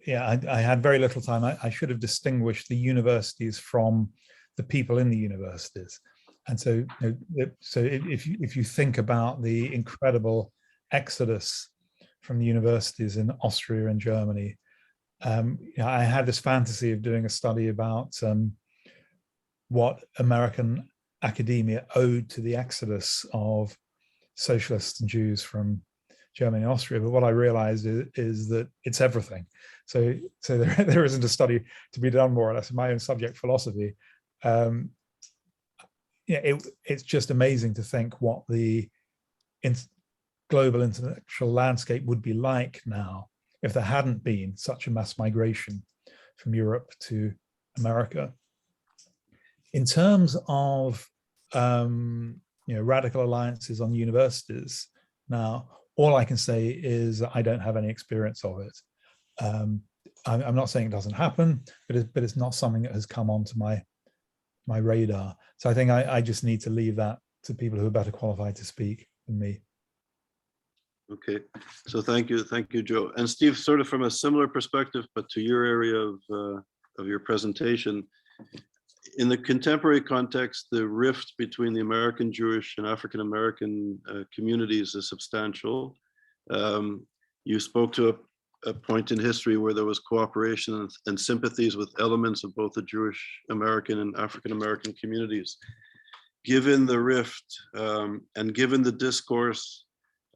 had very little time. I should have distinguished the universities from the people in the universities. And so if you think about the incredible exodus from the universities in Austria and Germany, I had this fantasy of doing a study about what American academia owed to the exodus of socialists and Jews from Germany and Austria, but what I realized is that it's everything. So there isn't a study to be done more or less in my own subject, philosophy. It's just amazing to think what the global intellectual landscape would be like now if there hadn't been such a mass migration from Europe to America. In terms of radical alliances on universities. Now, all I can say is I don't have any experience of it. I'm not saying it doesn't happen, but it's not something that has come onto my radar. So I think I just need to leave that to people who are better qualified to speak than me. Okay, so thank you, Joe. And Steve, sort of from a similar perspective, but to your area of your presentation, in the contemporary context, the rift between the American Jewish and African American communities is substantial. You spoke to a point in history where there was cooperation and sympathies with elements of both the Jewish American and African American communities. Given the rift and given the discourse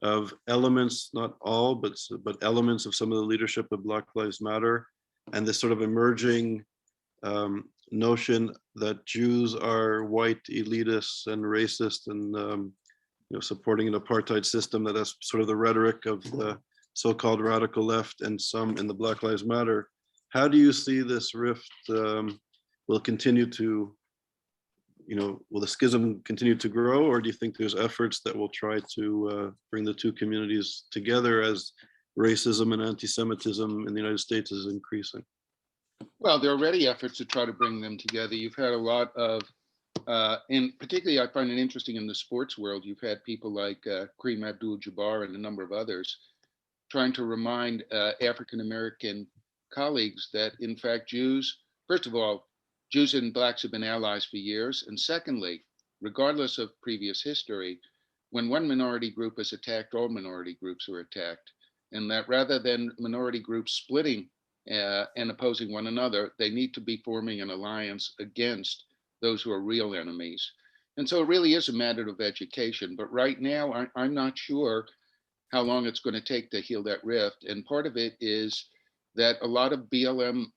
of elements, not all, but elements of some of the leadership of Black Lives Matter, and this sort of emerging notion that Jews are white, elitists, and racist, and supporting an apartheid system, that's sort of the rhetoric of the so-called radical left and some in the Black Lives Matter. How do you see this rift will continue to, will the schism continue to grow, or do you think there's efforts that will try to bring the two communities together as racism and anti-Semitism in the United States is increasing? Well, there are already efforts to try to bring them together. You've had a lot of, and particularly I find it interesting in the sports world, you've had people like Kareem Abdul-Jabbar and a number of others trying to remind African-American colleagues that in fact Jews, first of all, Jews and Blacks have been allies for years. And secondly, regardless of previous history, when one minority group is attacked, all minority groups are attacked. And that rather than minority groups splitting and opposing one another, they need to be forming an alliance against those who are real enemies. And so it really is a matter of education. But right now, I'm not sure how long it's going to take to heal that rift. And part of it is that a lot of BLM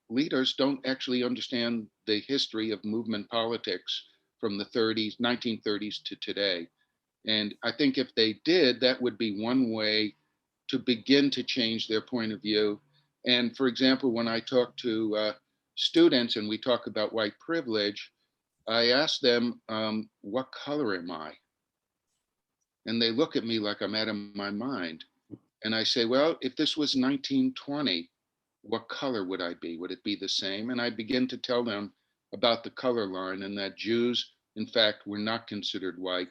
leaders don't actually understand the history of movement politics from the 1930s to today. And I think if they did, that would be one way to begin to change their point of view. And for example, when I talk to students and we talk about white privilege, I ask them, what color am I? And they look at me like I'm out of my mind. And I say, well, if this was 1920, what color would I be? Would it be the same? And I begin to tell them about the color line and that Jews, in fact, were not considered white.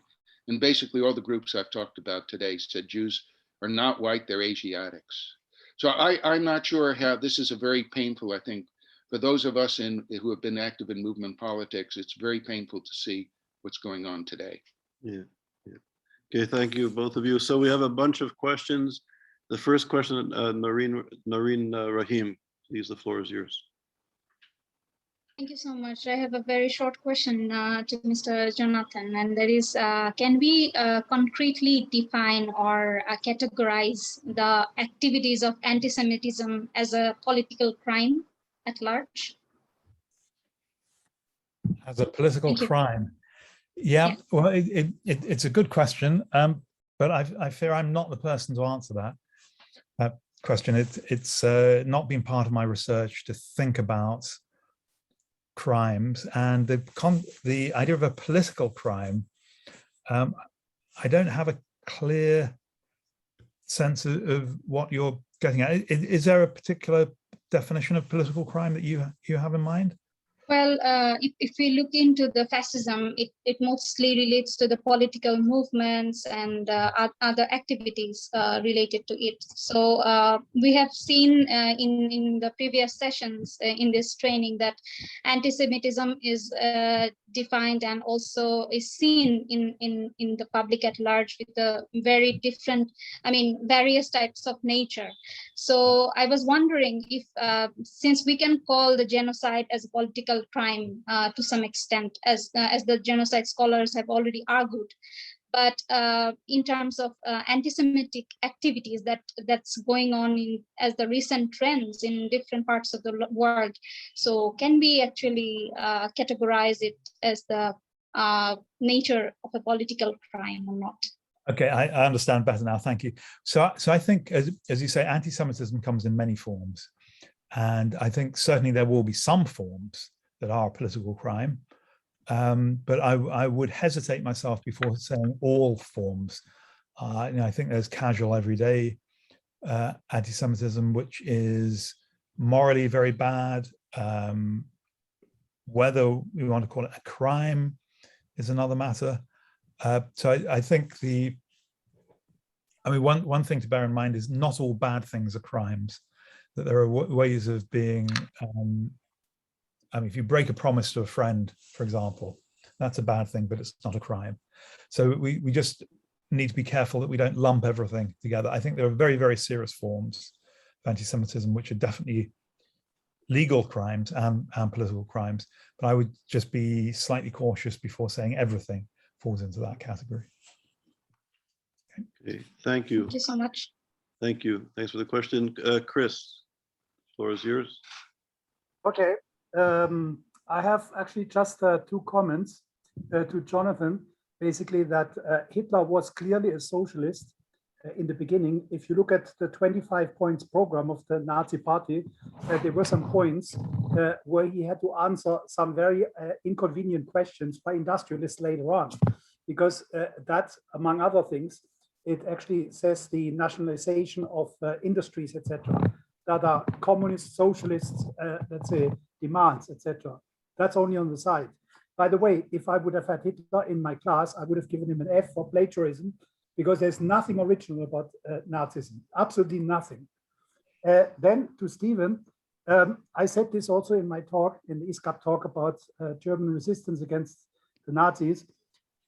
And basically all the groups I've talked about today said Jews are not white, they're Asiatics. So I'm not sure how, this is a very painful, I think, for those of us who have been active in movement politics, it's very painful to see what's going on today. Yeah. Okay, thank you, both of you. So we have a bunch of questions. The first question, Noreen Rahim, please, the floor is yours. Thank you so much. I have a very short question to Mr. Jonathan, and that is, can we concretely define or categorize the activities of anti-Semitism as a political crime at large? As a political crime? Yeah, well, it's a good question, but I fear I'm not the person to answer that question. It's not been part of my research to think about crimes, and the idea of a political crime, I don't have a clear sense of what you're getting at. Is there a particular definition of political crime that you have in mind? Well, if we look into the fascism, it mostly relates to the political movements and other activities related to it. So we have seen in the previous sessions in this training that anti-Semitism is defined and also is seen in the public at large with the very different, various types of nature. So I was wondering if, since we can call the genocide as a political crime to some extent, as the genocide scholars have already argued, but in terms of anti-Semitic activities that's going on as the recent trends in different parts of the world, so can we actually categorize it as the nature of a political crime or not? Okay, I understand better now. Thank you. So I think, as you say, anti-Semitism comes in many forms, and I think certainly there will be some forms that are a political crime. but I would hesitate myself before saying all forms. I think there's casual everyday anti-Semitism, which is morally very bad. Whether we want to call it a crime is another matter. So I think one thing to bear in mind is not all bad things are crimes, that there are ways of being, if you break a promise to a friend, for example, that's a bad thing, but it's not a crime. So we just need to be careful that we don't lump everything together. I think there are very, very serious forms of anti-Semitism, which are definitely legal crimes and political crimes, but I would just be slightly cautious before saying everything falls into that category. Okay, thank you. Thank you so much. Thank you. Thanks for the question. Chris, the floor is yours. Okay, I have actually just 2 comments to Jonathan. Basically, that Hitler was clearly a socialist in the beginning. If you look at the 25 points program of the Nazi party, there were some points where he had to answer some very inconvenient questions by industrialists later on, because that, among other things, it actually says the nationalization of industries, etc., that are communist, socialist, let's say, demands, etc. That's only on the side. By the way, if I would have had Hitler in my class, I would have given him an F for plagiarism, because there's nothing original about Nazism, absolutely nothing. Then to Stephen, I said this also in my talk, in the ISGAP talk about German resistance against the Nazis.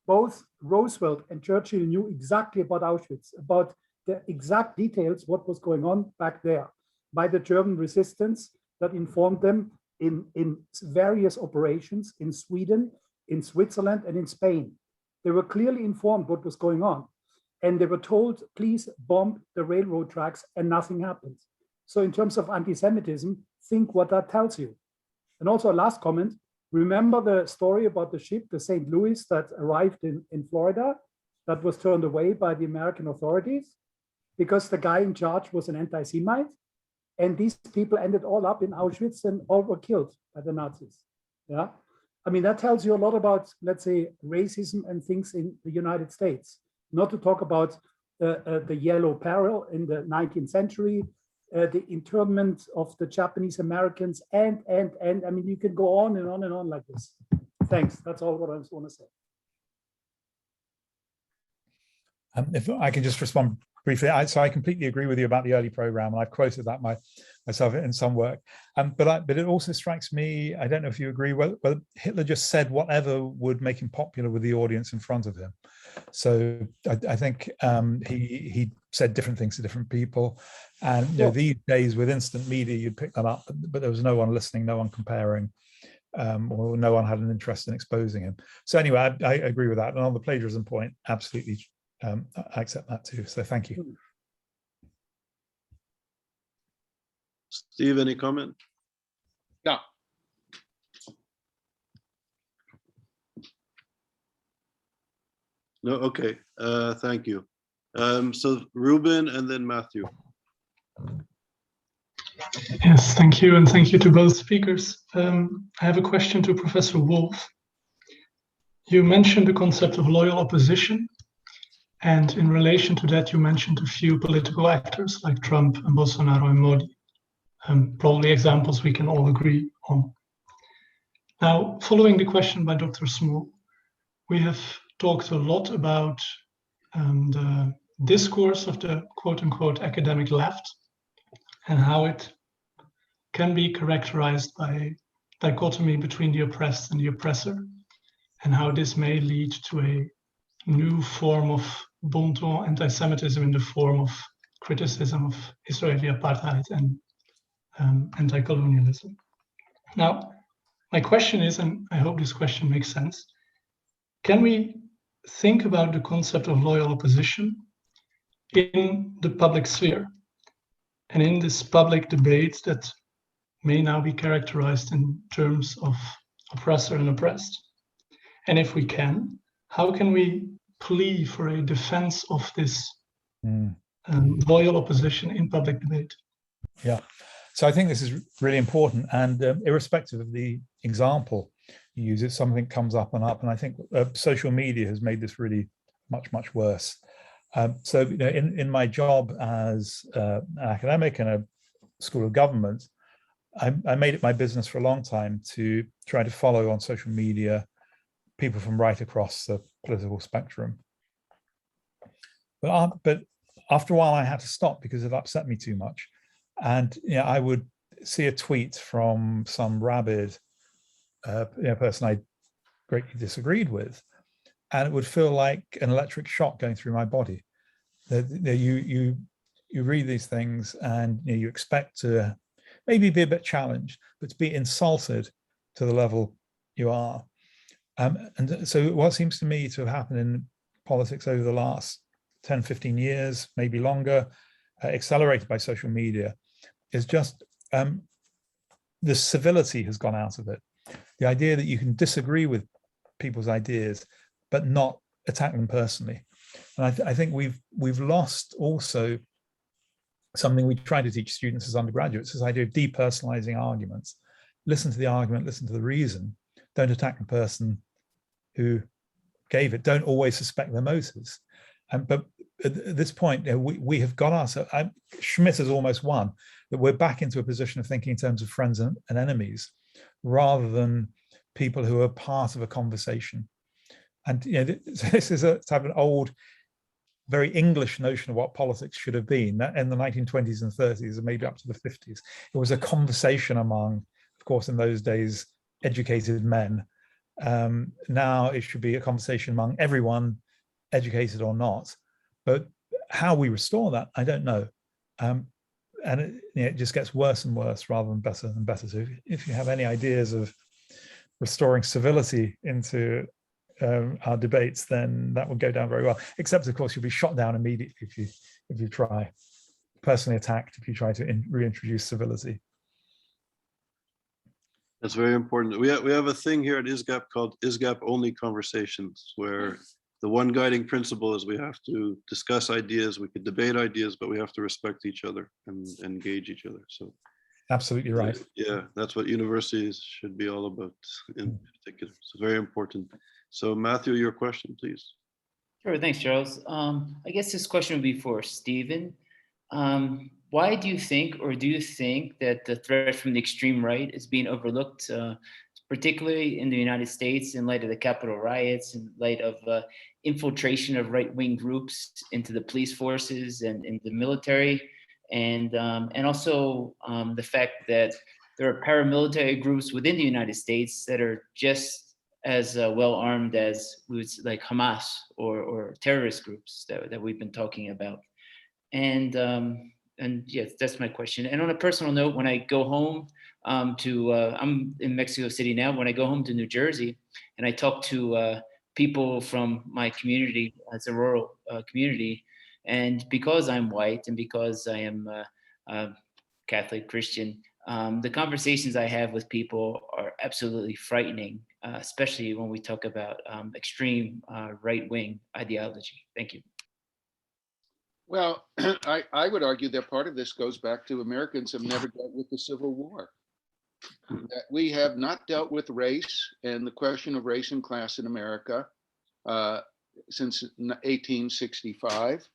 Both Roosevelt and Churchill knew exactly about Auschwitz, about the exact details, what was going on back there, by the German resistance that informed them in various operations in Sweden, in Switzerland, and in Spain. They were clearly informed what was going on. And they were told, please bomb the railroad tracks, and nothing happened. So in terms of anti-Semitism, think what that tells you. And also a last comment, remember the story about the ship, the St. Louis, that arrived in Florida, that was turned away by the American authorities because the guy in charge was an anti-Semite. And these people ended all up in Auschwitz and all were killed by the Nazis. Yeah, I mean, that tells you a lot about, let's say, racism and things in the United States. Not to talk about the yellow peril in the 19th century, the internment of the Japanese Americans, and I mean, you can go on and on and on like this. Thanks. That's all what I just want to say. If I can just respond briefly, so I completely agree with you about the early program, and I've quoted that myself in some work. But it also strikes me, I don't know if you agree, whether Hitler just said whatever would make him popular with the audience in front of him. So I think he said different things to different people, and these days with instant media, you'd pick that up, but there was no one listening, no one comparing, or no one had an interest in exposing him. So anyway, I agree with that. And on the plagiarism point, absolutely. I accept that too. So thank you. Steve, any comment? Yeah. No, okay. Thank you. So Ruben and then Matthew. Yes, thank you, and thank you to both speakers. I have a question to Professor Wolff. You mentioned the concept of loyal opposition, and in relation to that, you mentioned a few political actors like Trump and Bolsonaro and Modi. Probably examples we can all agree on. Now, following the question by Dr. Small, we have talked a lot about the discourse of the quote-unquote academic left and how it can be characterized by dichotomy between the oppressed and the oppressor, and how this may lead to a new form of bon ton anti-Semitism in the form of criticism of Israeli apartheid and anti-colonialism. Now, my question is, and I hope this question makes sense, can we think about the concept of loyal opposition in the public sphere and in this public debate that may now be characterized in terms of oppressor and oppressed? And if we can, how can we plea for a defense of this loyal opposition in public debate? Yeah, So I think this is really important, and irrespective of the example you use, if something comes up, and I think social media has made this really much worse. So in my job as an academic in a school of government, I made it my business for a long time to try to follow on social media people from right across the political spectrum. But after a while, I had to stop because it upset me too much. And I would see a tweet from some rabid person I greatly disagreed with, and it would feel like an electric shock going through my body. You read these things, and you expect to maybe be a bit challenged, but to be insulted to the level you are. And so what seems to me to have happened in politics over the last 10, 15 years, maybe longer, accelerated by social media, is just the civility has gone out of it. The idea that you can disagree with people's ideas, but not attack them personally. And I think we've lost also something we try to teach students as undergraduates, this idea of depersonalizing arguments. Listen to the argument, listen to the reason. Don't attack the person who gave it. Don't always suspect their motives. But at this point, we have got ourselves, Schmitt has almost won, that we're back into a position of thinking in terms of friends and enemies, rather than people who are part of a conversation. And this is a type of an old, very English notion of what politics should have been. That in the 1920s and 30s, and maybe up to the 50s, it was a conversation among, of course, in those days, educated men. Now it should be a conversation among everyone, educated or not. But how we restore that, I don't know. And it just gets worse and worse rather than better and better. So if you have any ideas of restoring civility into our debates, then that would go down very well. Except, of course, you'll be shot down immediately if you try, personally attacked if you try to reintroduce civility. That's very important. We have a thing here at ISGAP called ISGAP only conversations, where the one guiding principle is we have to discuss ideas, we could debate ideas, but we have to respect each other and engage each other. So absolutely right. Yeah, that's what universities should be all about in particular. So very important. So Matthew, your question, please. Sure, thanks, Charles. I guess this question would be for Stephen. Why do you think, or do you think that the threat from the extreme right is being overlooked, particularly in the United States, in light of the Capitol riots, in light of infiltration of right-wing groups into the police forces and in the military, and also the fact that there are paramilitary groups within the United States that are just as well armed as like Hamas or terrorist groups that we've been talking about. And yes, that's my question. And on a personal note, when I go home I'm in Mexico City now, when I go home to New Jersey and I talk to people from my community, it's a rural community, and because I'm white and because I am Catholic Christian, the conversations I have with people are absolutely frightening, especially when we talk about extreme right-wing ideology. Thank you. Well, I would argue that part of this goes back to Americans have never dealt with the Civil War. That we have not dealt with race and the question of race and class in America since 1865.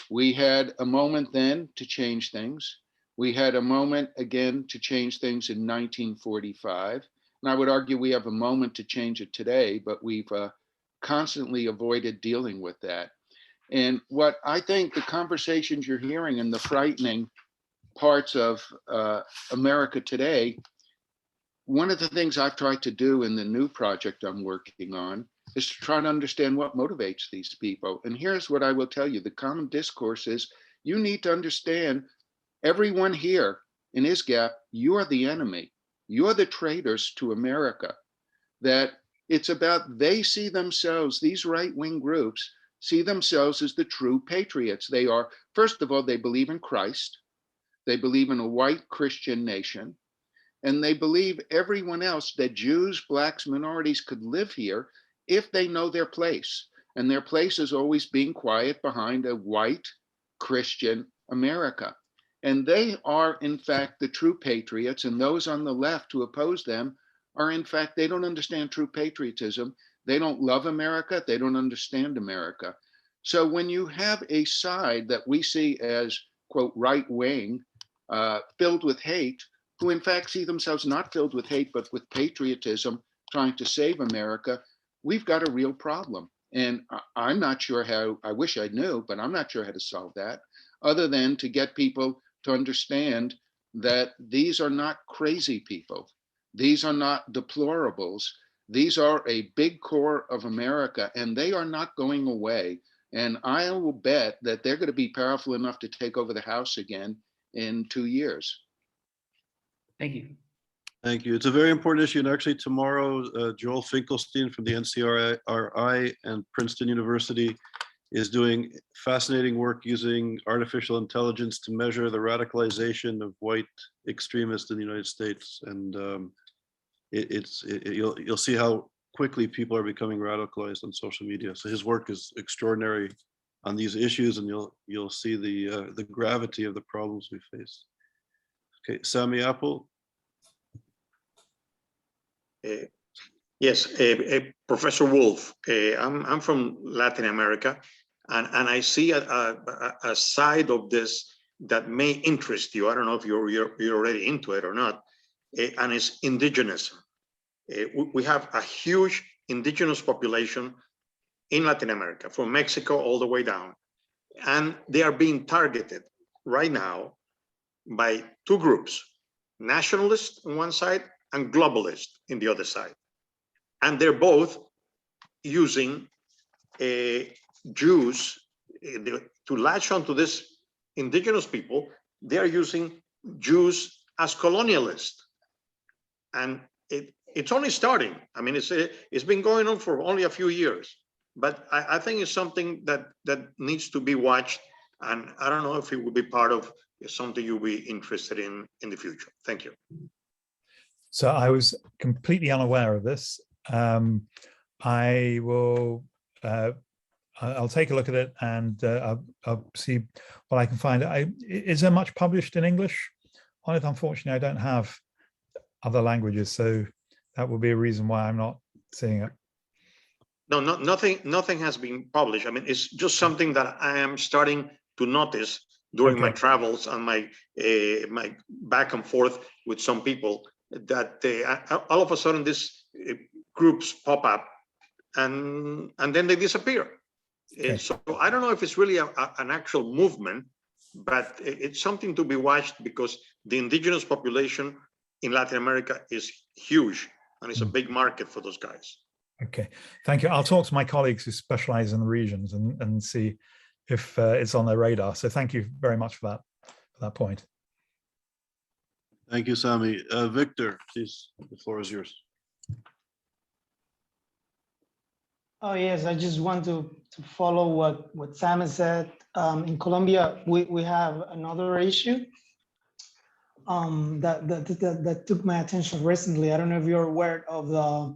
We had a moment then to change things. We had a moment again to change things in 1945. And I would argue we have a moment to change it today, but we've constantly avoided dealing with that. And what I think the conversations you're hearing and the frightening parts of America today, one of the things I've tried to do in the new project I'm working on is to try to understand what motivates these people. And here's what I will tell you. The common discourse is you need to understand everyone here in ISGAP, you are the enemy. You're the traitors to America. That it's about they see themselves, these right-wing groups, see themselves as the true patriots. They are, first of all, they believe in Christ. They believe in a white Christian nation. And they believe everyone else, that Jews, blacks, minorities could live here if they know their place. And their place is always being quiet behind a white Christian America. And they are, in fact, the true patriots. And those on the left who oppose them are, in fact, they don't understand true patriotism. They don't love America. They don't understand America. So when you have a side that we see as, quote, right wing, filled with hate, who in fact see themselves not filled with hate, but with patriotism, trying to save America, we've got a real problem. And I'm not sure how, I wish I knew, but I'm not sure how to solve that, other than to get people to understand that these are not crazy people. These are not deplorables. These are a big core of America, and they are not going away. And I will bet that they're going to be powerful enough to take over the House again in 2 years. Thank you. Thank you. It's a very important issue. And actually tomorrow, Joel Finkelstein from the NCRI and Princeton University is doing fascinating work using artificial intelligence to measure the radicalization of white extremists in the United States. And you'll see how quickly people are becoming radicalized on social media. So his work is extraordinary on these issues, and you'll see the gravity of the problems we face. Okay, Sami Apple. Yes, Professor Wolff, I'm from Latin America, and I see a side of this that may interest you. I don't know if you're already into it or not, and it's indigenous. We have a huge indigenous population in Latin America, from Mexico all the way down, and they are being targeted right now by two groups, nationalists on one side and globalist in the other side. And they're both using Jews to latch onto this indigenous people. They're using Jews as colonialists. And it's only starting. I mean, it's been going on for only a few years, but I think it's something that needs to be watched. And I don't know if it would be part of something you'll be interested in the future. Thank you. So I was completely unaware of this. I will, I'll take a look at it, and I'll see what I can find. Is there much published in English on it? Unfortunately, I don't have other languages, so that would be a reason why I'm not seeing it. No, nothing has been published. I mean, it's just something that I am starting to notice during my travels and my back and forth with some people, that all of a sudden these groups pop up and then they disappear. Okay. So I don't know if it's really an actual movement, but it's something to be watched, because the indigenous population in Latin America is huge, and it's a big market for those guys. Okay, thank you. I'll talk to my colleagues who specialize in the regions and see if it's on their radar. So thank you very much for that point. Thank you, Sami. Victor, please, the floor is yours. Oh, yes, I just want to follow what Sami said. In Colombia, we have another issue that took my attention recently. I don't know if you're aware of the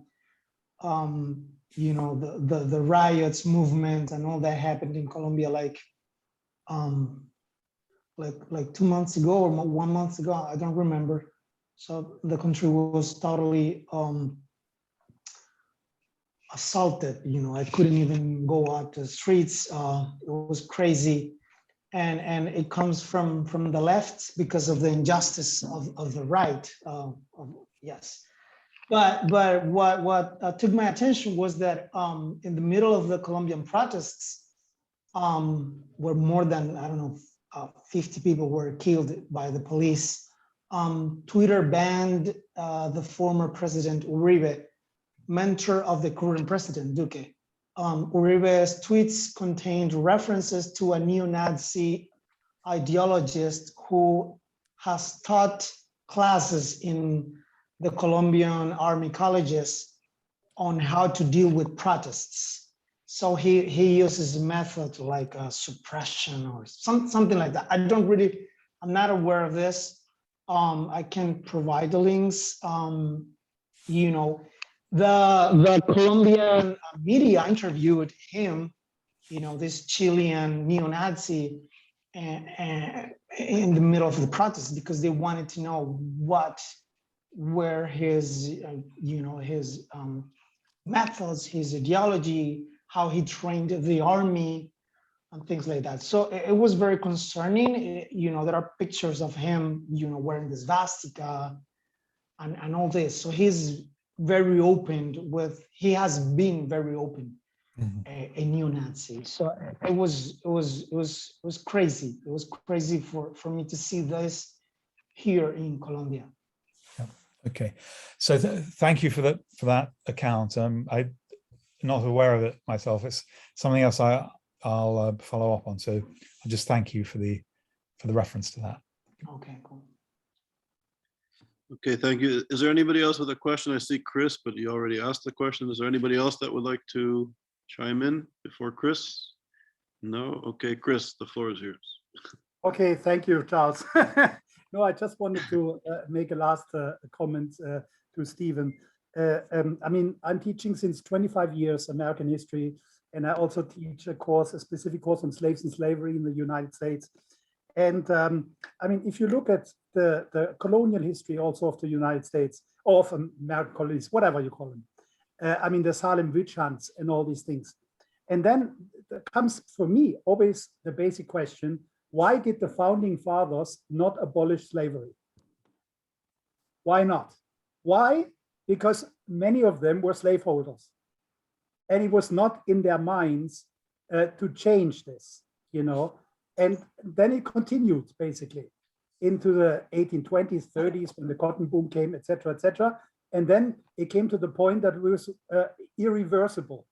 the riots movement and all that happened in Colombia like 2 months ago or 1 month ago, I don't remember. So the country was totally assaulted. I couldn't even go out to the streets. It was crazy, and it comes from the left because of the injustice of the right. Yes. But what took my attention was that in the middle of the Colombian protests, where more than, I don't know, 50 people were killed by the police, Twitter banned the former president Uribe, mentor of the current president Duque. Uribe's tweets contained references to a neo-Nazi ideologist who has taught classes in the Colombian army colleges on how to deal with protests. So he uses a method like suppression or something like that. I'm not aware of this. I can provide the links. The Colombian media interviewed him, this Chilean neo-Nazi, in the middle of the protest because they wanted to know what were his, his methods, his ideology, how he trained the army, and things like that. So it was very concerning. There are pictures of him, wearing the swastika and all this. So he's very open he has been very open, a neo-Nazi. So it was crazy. It was crazy for me to see this here in Colombia. Okay, so thank you for that account. I'm not aware of it myself. It's something else I'll follow up on. So I just thank you for the reference to that. Okay, cool. Okay, thank you. Is there anybody else with a question? I see Chris, but you already asked the question. Is there anybody else that would like to chime in before Chris? No? Okay, Chris, the floor is yours. Okay, thank you, Charles. No, I just wanted to make a last comment to Stephen. I mean, I'm teaching since 25 years American history, and I also teach a specific course on slaves and slavery in the United States. And I mean, if you look at the colonial history also of the United States, or of American colonies, whatever you call them, I mean, the Salem witch hunts and all these things. And then comes for me always the basic question, why did the founding fathers not abolish slavery? Why not? Why? Because many of them were slaveholders. And it was not in their minds to change this, And then it continued basically into the 1820s, 30s, when the cotton boom came, et cetera, et cetera. And then it came to the point that it was irreversible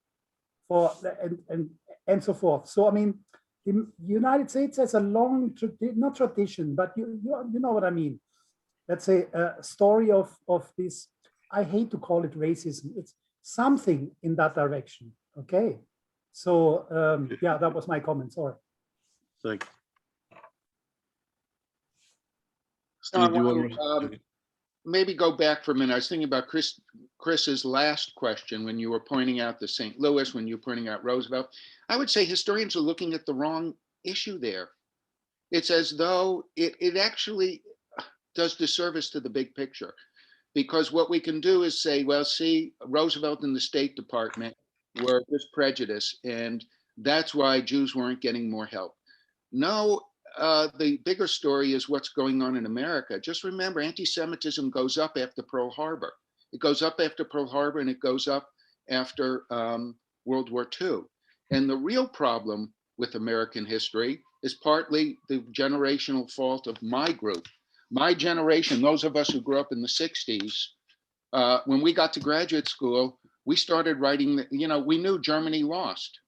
and so forth. So, I mean, the United States has a long, not tradition, but you know what I mean. Let's say a story of this, I hate to call it racism. It's something in that direction, okay? So, yeah, that was my comment, sorry. Thank you. No, I Steve, do you want want to maybe go back for a minute. I was thinking about Chris's last question when you were pointing out the St. Louis, when you were pointing out Roosevelt. I would say historians are looking at the wrong issue there. It's as though it actually does disservice to the big picture, because what we can do is say, well, see, Roosevelt and the State Department were just prejudice, and that's why Jews weren't getting more help. No, the bigger story is what's going on in America. Just remember, anti-Semitism goes up after Pearl Harbor. It goes up after Pearl Harbor, and it goes up after World War II. And the real problem with American history is partly the generational fault of my group. My generation, those of us who grew up in the 60s, when we got to graduate school, we started writing, we knew Germany lost.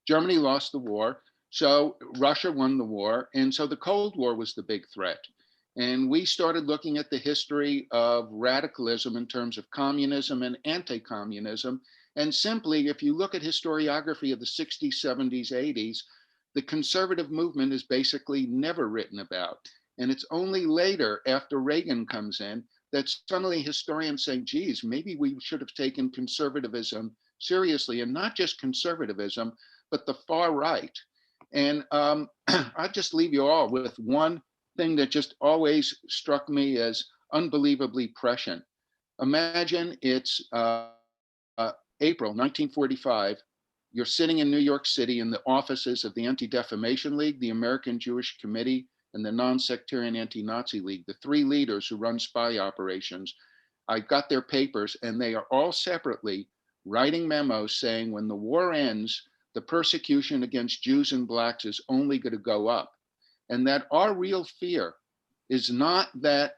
Germany lost the war. So Russia won the war. And so the Cold War was the big threat. And we started looking at the history of radicalism in terms of communism and anti-communism. And simply, if you look at historiography of the 60s, 70s, 80s, the conservative movement is basically never written about. And it's only later, after Reagan comes in, that suddenly historians say, geez, maybe we should have taken conservatism seriously, and not just conservatism, but the far right. And I'll just leave you all with one thing that just always struck me as unbelievably prescient. Imagine it's April 1945. You're sitting in New York City in the offices of the Anti-Defamation League, the American Jewish Committee, and the Non-Sectarian Anti-Nazi League, the three leaders who run spy operations. I got their papers, and they are all separately writing memos saying when the war ends, the persecution against Jews and Blacks is only going to go up. And that our real fear is not that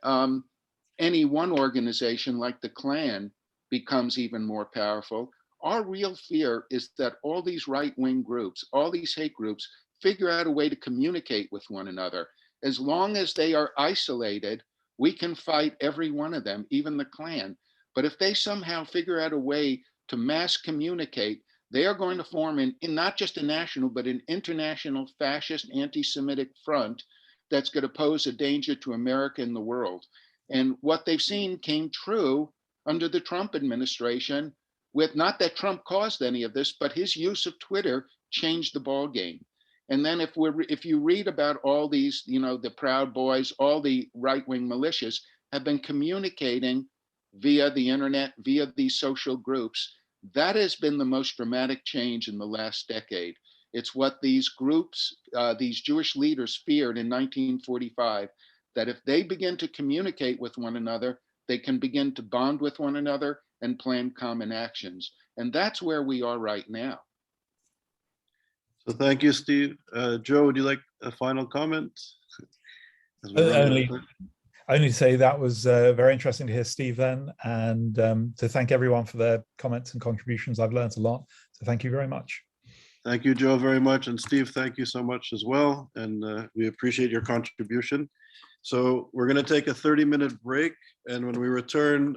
any one organization like the Klan becomes even more powerful. Our real fear is that all these right-wing groups, all these hate groups, figure out a way to communicate with one another. As long as they are isolated, we can fight every one of them, even the Klan. But if they somehow figure out a way to mass communicate, they are going to form in not just a national, but an international fascist anti-Semitic front that's going to pose a danger to America and the world. And what they've seen came true under the Trump administration, with not that Trump caused any of this, but his use of Twitter changed the ball game. And then if you read about all these, the Proud Boys, all the right-wing militias have been communicating via the internet, via these social groups. That has been the most dramatic change in the last decade. It's what these groups, these Jewish leaders feared in 1945, that if they begin to communicate with one another, they can begin to bond with one another and plan common actions. And that's where we are right now. So thank you, Steve. Joe, would you like a final comment? As we run out of time? Only to say that was very interesting to hear Steve then, and to thank everyone for their comments and contributions. I've learned a lot, so thank you very much. Thank you, Joe, very much. And Steve, thank you so much as well. And we appreciate your contribution. So we're going to take a 30-minute break. And when we return,